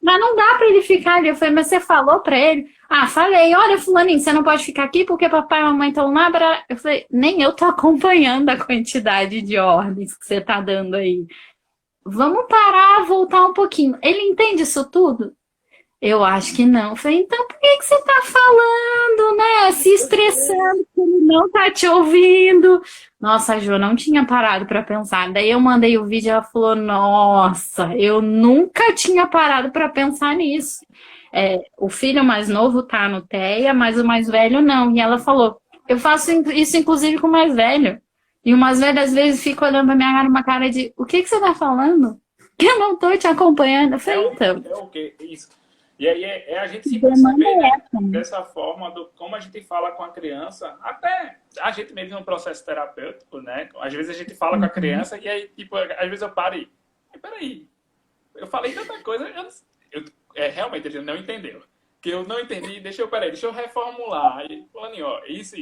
B: mas não dá para ele ficar ali. Eu falei, mas você falou para ele? Falei, olha, fulaninho, você não pode ficar aqui porque papai e mamãe estão lá. Eu falei, nem eu tô acompanhando a quantidade de ordens que você tá dando aí. Vamos parar, voltar um pouquinho. Ele entende isso tudo? Eu acho que não. Eu falei, então por que você tá falando, né? Se estressando, que ele não tá te ouvindo. Nossa, a Jo não tinha parado para pensar. Daí eu mandei o vídeo e ela falou, nossa, eu nunca tinha parado para pensar nisso. O filho mais novo tá no TEA, mas o mais velho não. E ela falou, eu faço isso inclusive com o mais velho. E o mais velho às vezes fica olhando pra minha cara uma cara de, o que você tá falando? Que eu não tô te acompanhando. Eu falei, então.
A: É o quê? Isso. E aí é a gente se
B: Demanda
A: perceber, né,
B: essa, né?
A: dessa forma, como a gente fala com a criança, até a gente mesmo no processo terapêutico, né? Às vezes a gente fala com a
B: Uhum.
A: criança e aí, tipo, às vezes eu paro e, peraí, eu falei tanta coisa, realmente ele não entendeu. Que eu não entendi, peraí, deixa eu reformular. Aí, falando, ó, isso.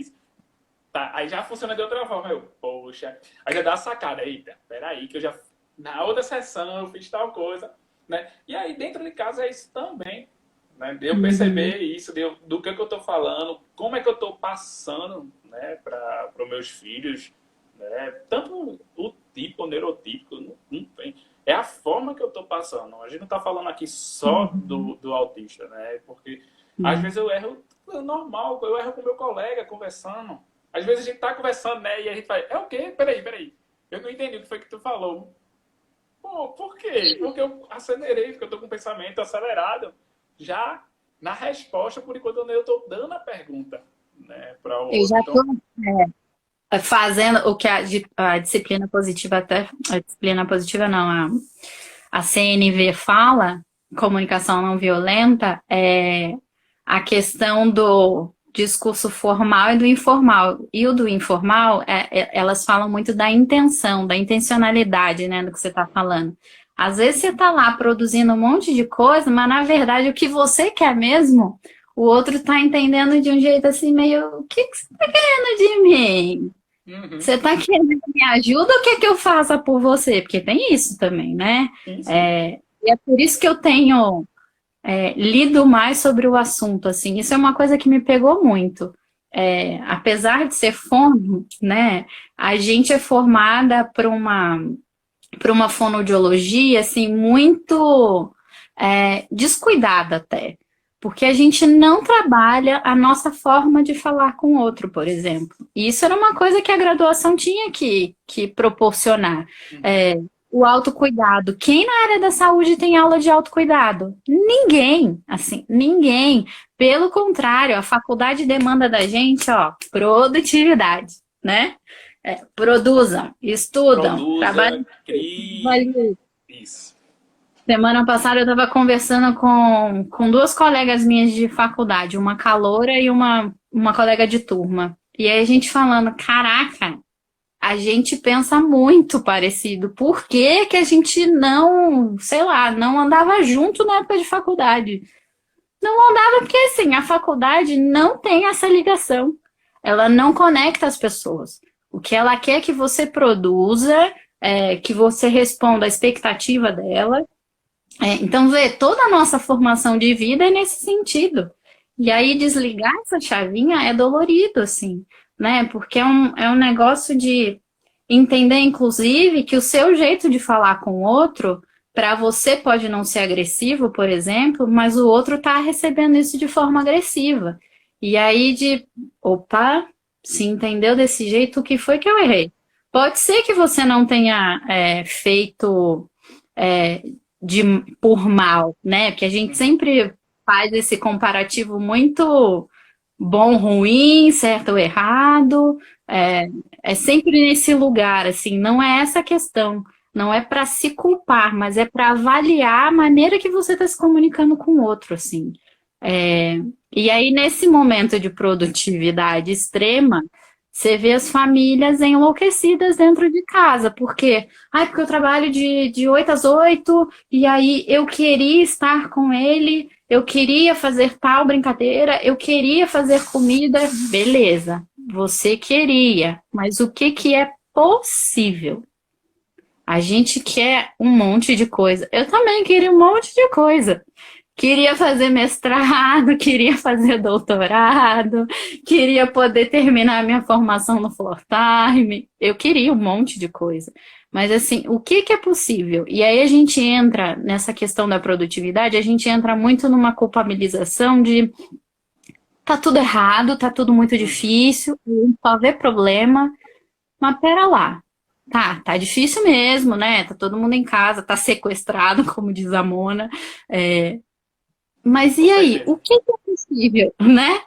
A: Tá, aí já funciona de outra forma. Eu, poxa, aí já dá a sacada. Eita, peraí, que eu já, na outra sessão, eu fiz tal coisa, né? E aí, dentro de casa é isso também, né? De eu
B: Uhum.
A: perceber isso, do que eu tô falando, como é que eu tô passando, né, para os meus filhos, né? Tanto o tipo, o neurotípico, não tem. É a forma que eu tô passando. A gente não tá falando aqui só
B: Uhum.
A: do autista, né? Porque às
B: É.
A: vezes eu erro, é normal, eu erro com meu colega conversando. Às vezes a gente tá conversando, né? E a gente vai, é o quê? Peraí. Eu não entendi o que foi que tu falou. Pô, por quê? Porque eu acelerei, porque eu tô com o pensamento acelerado. Já na resposta, por enquanto eu tô dando a pergunta, né, para o
B: Eu
A: outro.
B: já
A: Então,
B: fazendo o que a disciplina positiva até, a disciplina positiva não, a CNV fala, comunicação não violenta, é a questão do discurso formal e do informal. E o do informal, elas falam muito da intenção, da intencionalidade, né, do que você está falando. Às vezes você está lá produzindo um monte de coisa, mas na verdade o que você quer mesmo, o outro está entendendo de um jeito assim meio, o que você está querendo de mim?
A: uhum,
B: Você tá querendo me ajuda ou quer que eu faça por você? Porque tem isso também, né?
A: sim.
B: E é por isso que eu tenho lido mais sobre o assunto, assim. Isso é uma coisa que me pegou muito. Apesar de ser fono, né? A gente é formada por uma fonoaudiologia, assim, muito descuidada até. Porque a gente não trabalha a nossa forma de falar com o outro, por exemplo. E isso era uma coisa que a graduação tinha que proporcionar.
A: Uhum.
B: É, o autocuidado. Quem na área da saúde tem aula de autocuidado? Ninguém, assim, ninguém. Pelo contrário, a faculdade demanda da gente, ó, produtividade, né? Produzam, estudam,
A: Produza,
B: trabalhem.
A: crie.
B: Valeu.
A: Isso.
B: Semana passada eu estava conversando com duas colegas minhas de faculdade, uma caloura e uma colega de turma. E aí a gente falando, caraca, a gente pensa muito parecido. Por que que a gente não, sei lá, não andava junto na época de faculdade? Não andava porque, assim, a faculdade não tem essa ligação. Ela não conecta as pessoas. O que ela quer é que você produza, que você responda à expectativa dela, então, vê, toda a nossa formação de vida é nesse sentido. E aí, desligar essa chavinha é dolorido, assim, né? Porque é um negócio de entender, inclusive, que o seu jeito de falar com o outro, para você pode não ser agressivo, por exemplo, mas o outro está recebendo isso de forma agressiva. E aí, opa, se entendeu desse jeito, o que foi que eu errei? Pode ser que você não tenha feito. é, por mal, né? Porque a gente
A: Uhum.
B: sempre faz esse comparativo muito bom, ruim, certo ou errado. É, é sempre nesse lugar, assim, não é essa a questão. Não é para se culpar, mas é para avaliar a maneira que você está se comunicando com o outro, assim. É, e aí, nesse momento de produtividade extrema, você vê as famílias enlouquecidas dentro de casa, porque, porque eu trabalho de 8 às 8, e aí eu queria estar com ele, eu queria fazer tal brincadeira, eu queria fazer comida, beleza, você queria, mas o que que é possível? A gente quer um monte de coisa. Eu também queria um monte de coisa. Queria fazer mestrado, queria fazer doutorado, queria poder terminar minha formação no Floor Time. Eu queria um monte de coisa. Mas assim, o que que é possível? E aí a gente entra nessa questão da produtividade, a gente entra muito numa culpabilização de tá tudo errado, tá tudo muito
A: Uhum.
B: difícil, só vê problema. Mas pera lá. Tá difícil mesmo, né? Tá todo mundo em casa, tá sequestrado, como diz a Mona. É, mas
A: Com
B: e aí,
A: certeza.
B: o que é possível, né?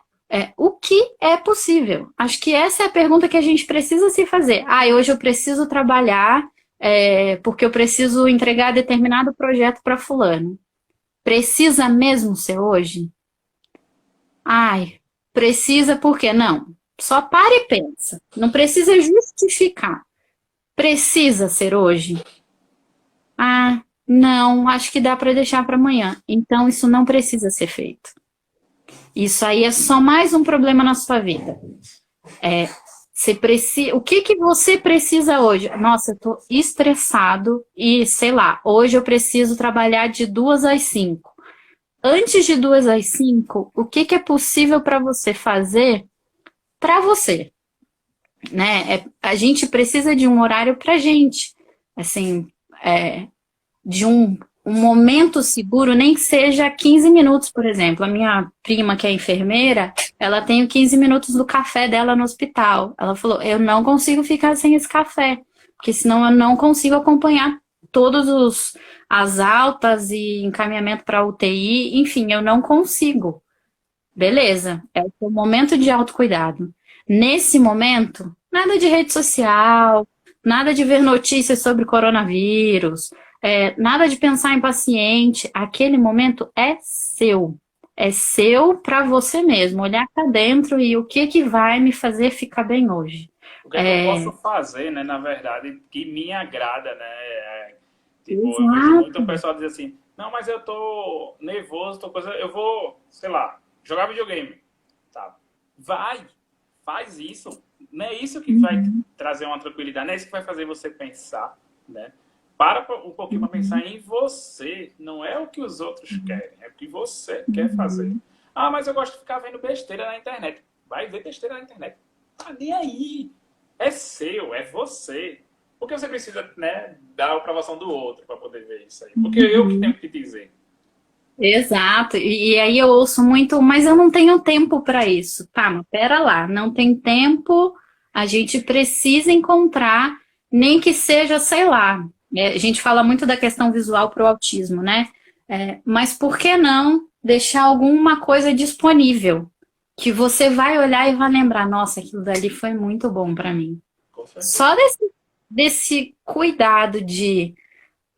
B: O que é possível? Acho que essa é a pergunta que a gente precisa se fazer. Hoje eu preciso trabalhar porque eu preciso entregar determinado projeto para fulano. precisa mesmo ser hoje? Ai, precisa por quê? Não. Só para e pensa. Não precisa justificar. Precisa ser hoje? Ah, não, acho que dá para deixar para amanhã. Então isso não precisa ser feito. Isso aí é só mais um problema na sua vida. Você precisa, o que que você precisa hoje? Nossa, eu tô estressado e, sei lá, hoje eu preciso trabalhar de 2 às 5. Antes de 2 às 5, o que que é possível para você fazer para você, né? A gente precisa de um horário pra gente, assim, de um momento seguro, nem que seja 15 minutos, por exemplo. A minha prima, que é enfermeira, ela tem 15 minutos do café dela no hospital. Ela falou, eu não consigo ficar sem esse café, porque senão eu não consigo acompanhar todos as altas e encaminhamento para UTI, enfim, eu não consigo. Beleza, é o seu momento de autocuidado. Nesse momento, nada de rede social, nada de ver notícias sobre coronavírus, nada de pensar em paciente. Aquele momento é seu. É seu para você mesmo. Olhar para dentro e o que que vai me fazer ficar bem hoje.
A: O que é que eu posso fazer, né, na verdade, que me agrada, né? Tipo, eu vejo
B: Exato.
A: muito o pessoal dizer assim, não, mas eu tô nervoso, tô coisa, eu vou, sei lá, jogar videogame. Tá. Vai, faz isso. Não é isso que vai trazer uma tranquilidade, não é isso que vai fazer você pensar, né? Para um pouquinho para pensar em você, não é o que os outros querem, é o que você quer fazer. Ah, mas eu gosto de ficar vendo besteira na internet. Vai ver besteira na internet. Tá nem aí. É seu, é você. Por que você precisa, né, dar a aprovação do outro para poder ver isso aí? Porque eu que tenho que dizer.
B: Exato. E aí eu ouço muito, mas eu não tenho tempo para isso. Tá, mas pera lá, não tem tempo, a gente precisa encontrar, nem que seja, sei lá. A gente fala muito da questão visual para o autismo, né? Mas por que não deixar alguma coisa disponível? Que você vai olhar e vai lembrar, nossa, aquilo dali foi muito bom para mim.
A: Com certeza.
B: Só desse cuidado de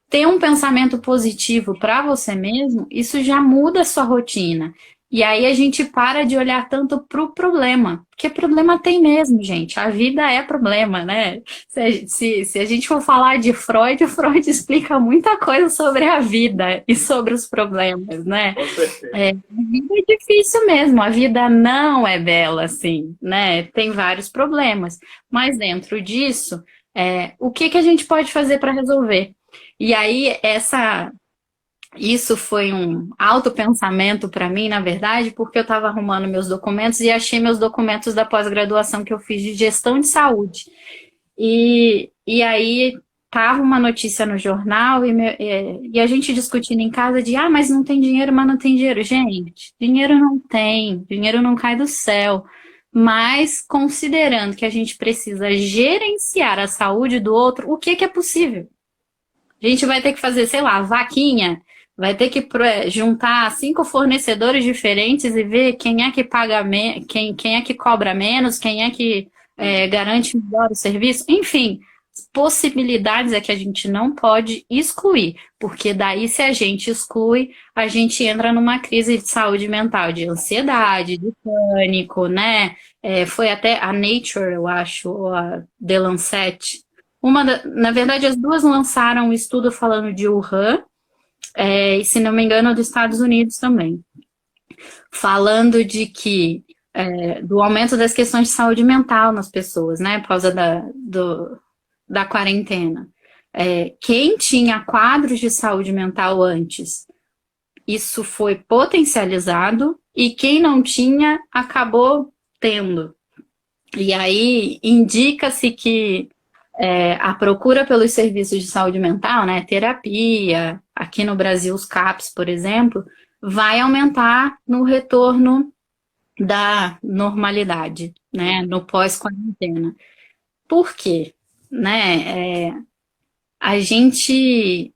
B: ter um pensamento positivo para você mesmo, isso já muda a sua rotina. E aí a gente para de olhar tanto para o problema, porque problema tem mesmo, gente. A vida é problema, né? Se a gente for falar de Freud, Freud explica muita coisa sobre a vida e sobre os problemas, né?
A: Com certeza.
B: A vida é difícil mesmo, a vida não é bela assim, né? Tem vários problemas, mas dentro disso, o que que a gente pode fazer para resolver? E aí, isso foi um autopensamento para mim, na verdade, porque eu estava arrumando meus documentos e achei meus documentos da pós-graduação que eu fiz de gestão de saúde. E aí, tava uma notícia no jornal e a gente discutindo em casa de, mas não tem dinheiro, mas não tem dinheiro. Gente, dinheiro não tem, dinheiro não cai do céu. Mas, considerando que a gente precisa gerenciar a saúde do outro, o que que é possível? A gente vai ter que fazer, sei lá, vaquinha, vai ter que juntar 5 fornecedores diferentes e ver quem é que paga quem é que cobra menos, quem é que garante melhor o serviço. Enfim, possibilidades é que a gente não pode excluir, porque daí se a gente exclui, a gente entra numa crise de saúde mental, de ansiedade, de pânico, né? Foi até a Nature, eu acho, ou a The Lancet. Na verdade, as duas lançaram um estudo falando de Wuhan, e se não me engano, dos Estados Unidos também. Falando de que do aumento das questões de saúde mental nas pessoas, né? Por causa da quarentena. Quem tinha quadros de saúde mental antes, isso foi potencializado, e quem não tinha, acabou tendo. E aí, indica-se que a procura pelos serviços de saúde mental, né, terapia, aqui no Brasil os CAPs, por exemplo, vai aumentar no retorno da normalidade, né, no pós-quarentena. Por quê? Né, a gente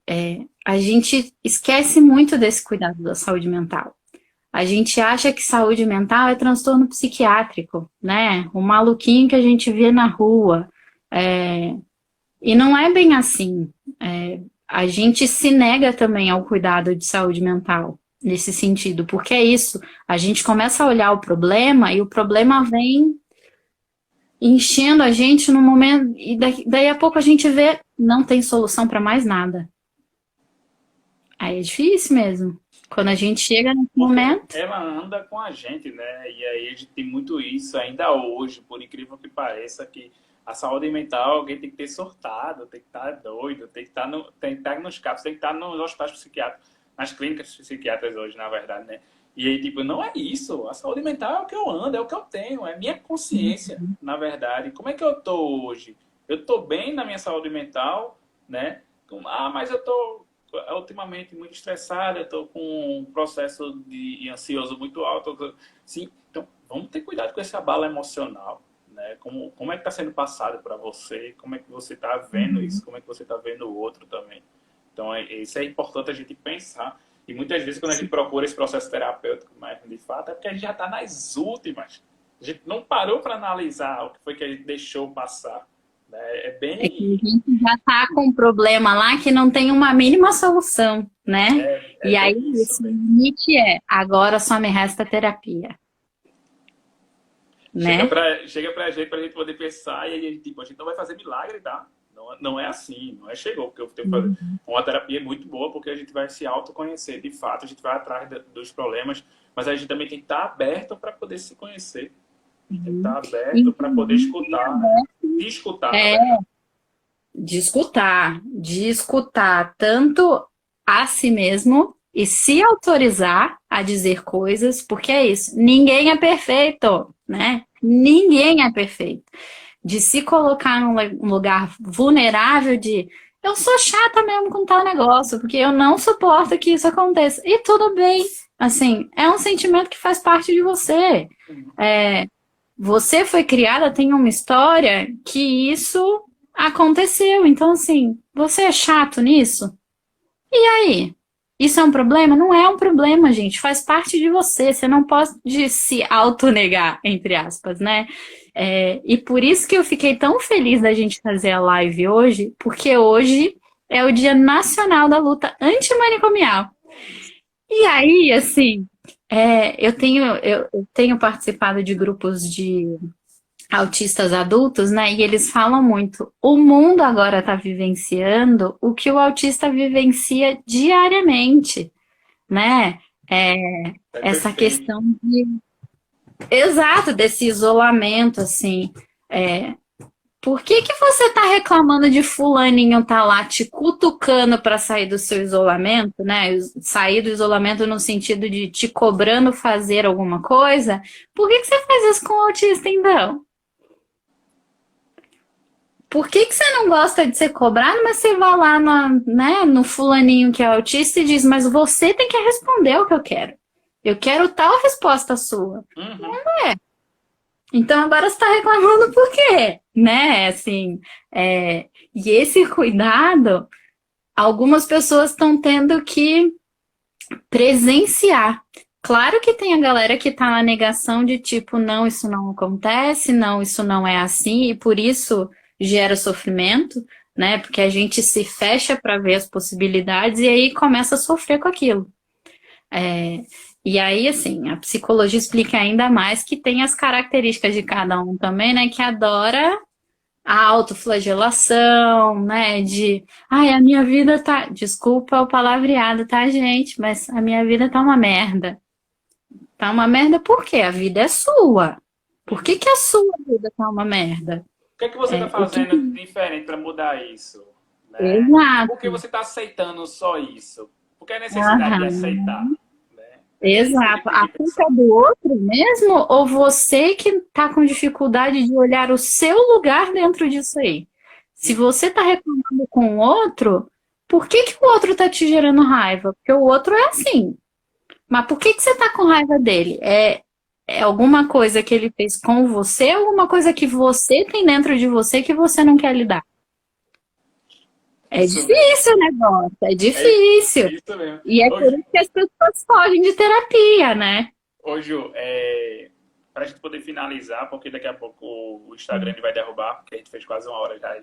B: esquece muito desse cuidado da saúde mental. A gente acha que saúde mental é transtorno psiquiátrico, né, o maluquinho que a gente vê na rua. E não é bem assim. A gente se nega também ao cuidado de saúde mental, nesse sentido, porque é isso, a gente começa a olhar o problema e o problema vem enchendo a gente no momento, e daí a pouco a gente vê, não tem solução para mais nada. Aí é difícil mesmo. Quando a gente chega nesse
A: Porque
B: momento.
A: ela anda com a gente, né? E aí a gente tem muito isso ainda hoje, por incrível que pareça, que a saúde mental alguém tem que ter surtado, tem que estar doido, tem que estar, tem que estar nos CAPs, tem que estar nos hospitais psiquiátricos, nas clínicas psiquiátricas hoje, na verdade, né? E aí, tipo, não é isso. A saúde mental é o que eu ando, é o que eu tenho, é minha consciência, na verdade. Como é que eu tô hoje? Eu tô bem na minha saúde mental, né? Ah, mas eu tô ultimamente muito estressado, eu tô com um processo de ansioso muito alto. Sim, então vamos ter cuidado com esse abalo emocional, né? Como é que está sendo passado para você? Como é que você está vendo isso? Como é que você está vendo o outro também? Então, isso é importante a gente pensar. E muitas vezes, quando a gente procura esse processo terapêutico, mas de fato, é porque a gente já está nas últimas. A gente não parou para analisar o que foi que a gente deixou passar. Né? É
B: É que a
A: bem,
B: gente já tá com um problema lá que não tem uma mínima solução, né?
A: é
B: E aí,
A: bem isso.
B: esse limite agora só me resta terapia,
A: Chega
B: né?
A: pra gente poder pensar e aí, tipo, a gente não vai fazer milagre, tá? Não é assim, não é chegou, porque eu tenho que fazer uma terapia muito boa, porque a gente vai se autoconhecer, de fato, a gente vai atrás dos problemas, mas a gente também tem que estar aberto para poder se conhecer, a gente tem que estar aberto para poder escutar, né? De escutar, na
B: É,
A: verdade.
B: de escutar tanto a si mesmo e se autorizar a dizer coisas, porque é isso, ninguém é perfeito, né? Ninguém é perfeito. De se colocar num lugar vulnerável de eu sou chata mesmo com tal negócio, porque eu não suporto que isso aconteça. E tudo bem. Assim, é um sentimento que faz parte de você. É, você foi criada, tem uma história que isso aconteceu. Então, assim, você é chato nisso? E aí? Isso é um problema? Não é um problema, gente. Faz parte de você. Você não pode se autonegar, entre aspas, né? E por isso que eu fiquei tão feliz da gente fazer a live hoje, porque hoje é o Dia Nacional da Luta Antimanicomial. E aí, assim, eu tenho participado de grupos de autistas adultos, né? E eles falam muito. O mundo agora está vivenciando o que o autista vivencia diariamente, né? É,
A: É
B: essa
A: perfeito.
B: questão de, exato, desse isolamento, assim. É, por que que você está reclamando de fulaninho tá lá te cutucando para sair do seu isolamento, né? Sair do isolamento no sentido de te cobrando fazer alguma coisa? Por que que você faz isso com o autista, então? Por que que você não gosta de ser cobrado, mas você vai lá né, no fulaninho que é autista e diz, mas você tem que responder o que eu quero. Eu quero tal resposta sua.
A: Uhum.
B: Então agora você está reclamando por quê? Né? Assim, e esse cuidado, algumas pessoas estão tendo que presenciar. Claro que tem a galera que está na negação de tipo, não, isso não acontece, não, isso não é assim, e por isso gera sofrimento, né? Porque a gente se fecha para ver as possibilidades e aí começa a sofrer com aquilo. E aí, assim, a psicologia explica ainda mais que tem as características de cada um também, né? Que adora a autoflagelação, né? De, ai, a minha vida tá. Desculpa o palavreado, tá, gente? Mas a minha vida tá uma merda. Tá uma merda por quê? A vida é sua. Por que que a sua vida tá uma merda?
A: O que é que você está
B: O que
A: fazendo de diferente para mudar isso? Né? Por que
B: Exato.
A: você está aceitando só isso? Por que a necessidade de
B: Aham.
A: aceitar? Né? É isso que a gente
B: Exato.
A: tem
B: A
A: que
B: culpa
A: pensar.
B: é do outro mesmo ou você que tá com dificuldade de olhar o seu lugar dentro disso aí? Se você tá reclamando com o outro, por que que o outro tá te gerando raiva? Porque o outro é assim. Mas por que que você tá com raiva dele? É alguma coisa que ele fez com você ou alguma coisa que você tem dentro de você que você não quer lidar? É
A: Isso mesmo.
B: difícil o negócio, é
A: É
B: difícil.
A: isso mesmo.
B: E é por
A: Hoje,
B: isso que as pessoas fogem de terapia, né?
A: hoje para a gente poder finalizar, porque daqui a pouco o Instagram ele vai derrubar, porque a gente fez quase uma hora já,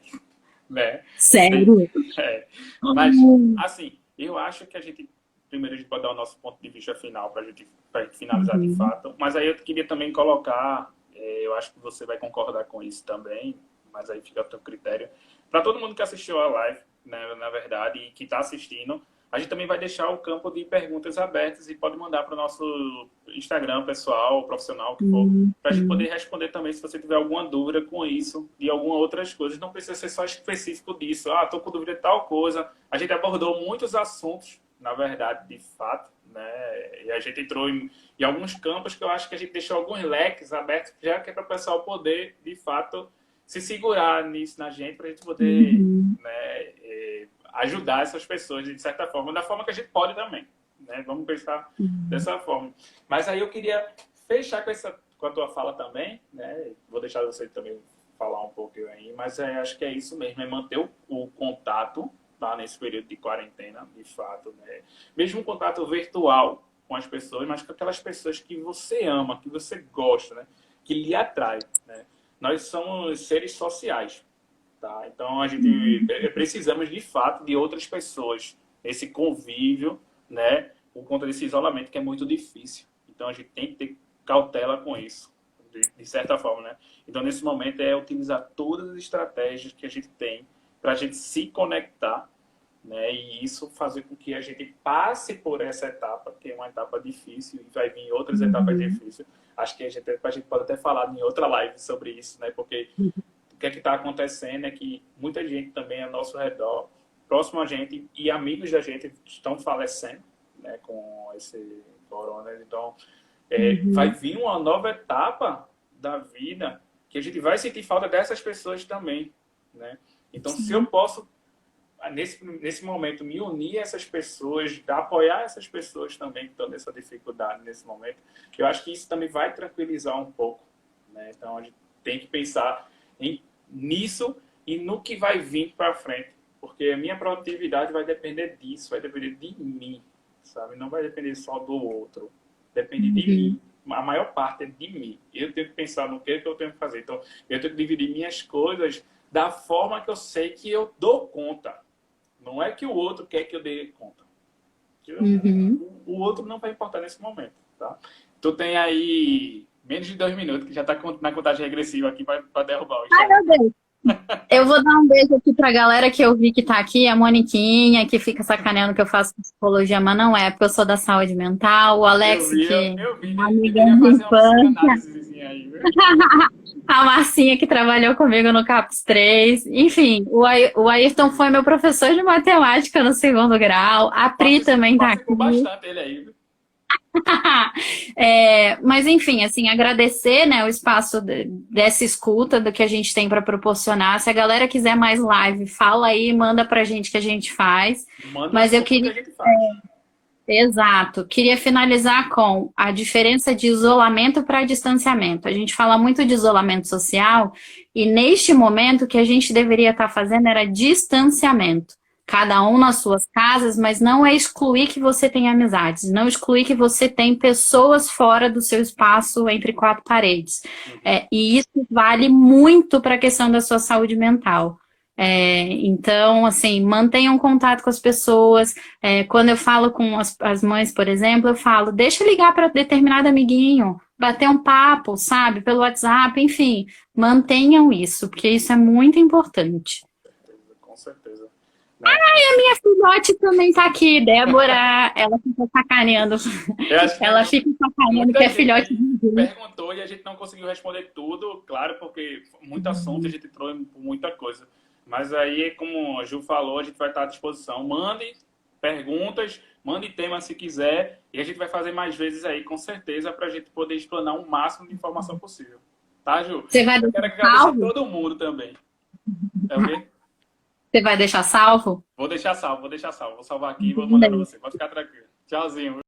A: né?
B: Sério.
A: É. Mas, assim, eu acho que a gente primeiro a gente pode dar o nosso ponto de vista final para a gente finalizar de fato. Mas aí eu queria também colocar, eu acho que você vai concordar com isso também, mas aí fica ao teu critério. Para todo mundo que assistiu a live, né, na verdade, e que está assistindo, a gente também vai deixar o campo de perguntas abertas e pode mandar para o nosso Instagram pessoal, profissional, que for, para a gente poder responder também se você tiver alguma dúvida com isso e algumas outras coisas. Não precisa ser só específico disso. Ah, estou com dúvida de tal coisa. A gente abordou muitos assuntos, na verdade, de fato, né? E a gente entrou em alguns campos que eu acho que a gente deixou alguns leques abertos, já que é para o pessoal poder, de fato, se segurar nisso na gente, para a gente poder né, ajudar essas pessoas, de certa forma, da forma que a gente pode também. Né? Vamos pensar dessa forma. Mas aí eu queria fechar com a tua fala também, né? Vou deixar você também falar um pouco aí, mas acho que é isso mesmo, é manter o contato, tá? Nesse período de quarentena, de fato. Né? Mesmo um contato virtual com as pessoas, mas com aquelas pessoas que você ama, que você gosta, né? Que lhe atrai. Né? Nós somos seres sociais. Tá? Então, a gente precisamos, de fato, de outras pessoas. Esse convívio, né? Por conta desse isolamento, que é muito difícil. Então, a gente tem que ter cautela com isso, de certa forma. Né? Então, nesse momento, é utilizar todas as estratégias que a gente tem para a gente se conectar, né? E isso fazer com que a gente passe por essa etapa, que é uma etapa difícil, e vai vir outras etapas difíceis. Acho que a gente pode até falar em outra live sobre isso, né? Porque o que é que está acontecendo é que muita gente também ao nosso redor, próximo a gente e amigos da gente estão falecendo, né, com esse corona. Então, vai vir uma nova etapa da vida que a gente vai sentir falta dessas pessoas também, né? Então, se eu posso, nesse momento, me unir a essas pessoas, apoiar essas pessoas também que estão nessa dificuldade nesse momento, eu acho que isso também vai tranquilizar um pouco, né? Então, a gente tem que pensar nisso e no que vai vir para frente, porque a minha produtividade vai depender disso, vai depender de mim, sabe? Não vai depender só do outro, depende de mim. A maior parte é de mim. Eu tenho que pensar no que eu tenho que fazer. Então, eu tenho que dividir minhas coisas da forma que eu sei que eu dou conta. Não é que o outro quer que eu dê conta. O outro não vai importar nesse momento, tá? Tu tem aí menos de 2 minutos, que já está na contagem regressiva aqui para derrubar o
B: Ai, meu Deus. Eu vou dar um beijo aqui pra galera que eu vi que tá aqui, a Moniquinha, que fica sacaneando que eu faço psicologia, mas não é, porque eu sou da saúde mental, o Alex,
A: eu vi,
B: uma amiga de infância,
A: aí, viu?
B: a Marcinha, que trabalhou comigo no CAPS 3, enfim, o Ayrton foi meu professor de matemática no 2º grau, a Pri também tá aqui.
A: Bastante ele aí, viu?
B: Mas enfim, assim, agradecer, né, o espaço dessa escuta do que a gente tem para proporcionar. Se a galera quiser mais live, fala aí, manda pra gente que a gente faz. Mas eu queria,
A: que a gente faz.
B: Exato, queria finalizar com a diferença de isolamento para distanciamento. A gente fala muito de isolamento social e neste momento o que a gente deveria estar fazendo era distanciamento. Cada um nas suas casas, mas não é excluir que você tem amizades, não excluir que você tem pessoas fora do seu espaço entre 4 paredes. E isso vale muito para a questão da sua saúde mental. Então, assim, mantenham contato com as pessoas. Quando eu falo com as mães, por exemplo, eu falo, deixa eu ligar para determinado amiguinho, bater um papo, sabe, pelo WhatsApp, enfim, mantenham isso, porque isso é muito importante.
A: Com certeza.
B: Ai, a minha filhote também tá aqui, Débora, ela fica sacaneando. Ela fica sacaneando que é filhote de
A: perguntou e a gente não conseguiu responder tudo, claro, porque muito assunto, a gente entrou em muita coisa. Mas aí, como a Ju falou, a gente vai estar à disposição. Mande perguntas, mande temas se quiser, e a gente vai fazer mais vezes aí, com certeza, para a gente poder explanar o máximo de informação possível. Tá, Ju?
B: Você vai
A: Eu quero agradecer todo mundo também. É o quê?
B: Você vai deixar salvo?
A: Vou deixar salvo. Vou salvar aqui e vou mandar para você. Pode ficar tranquilo. Tchauzinho.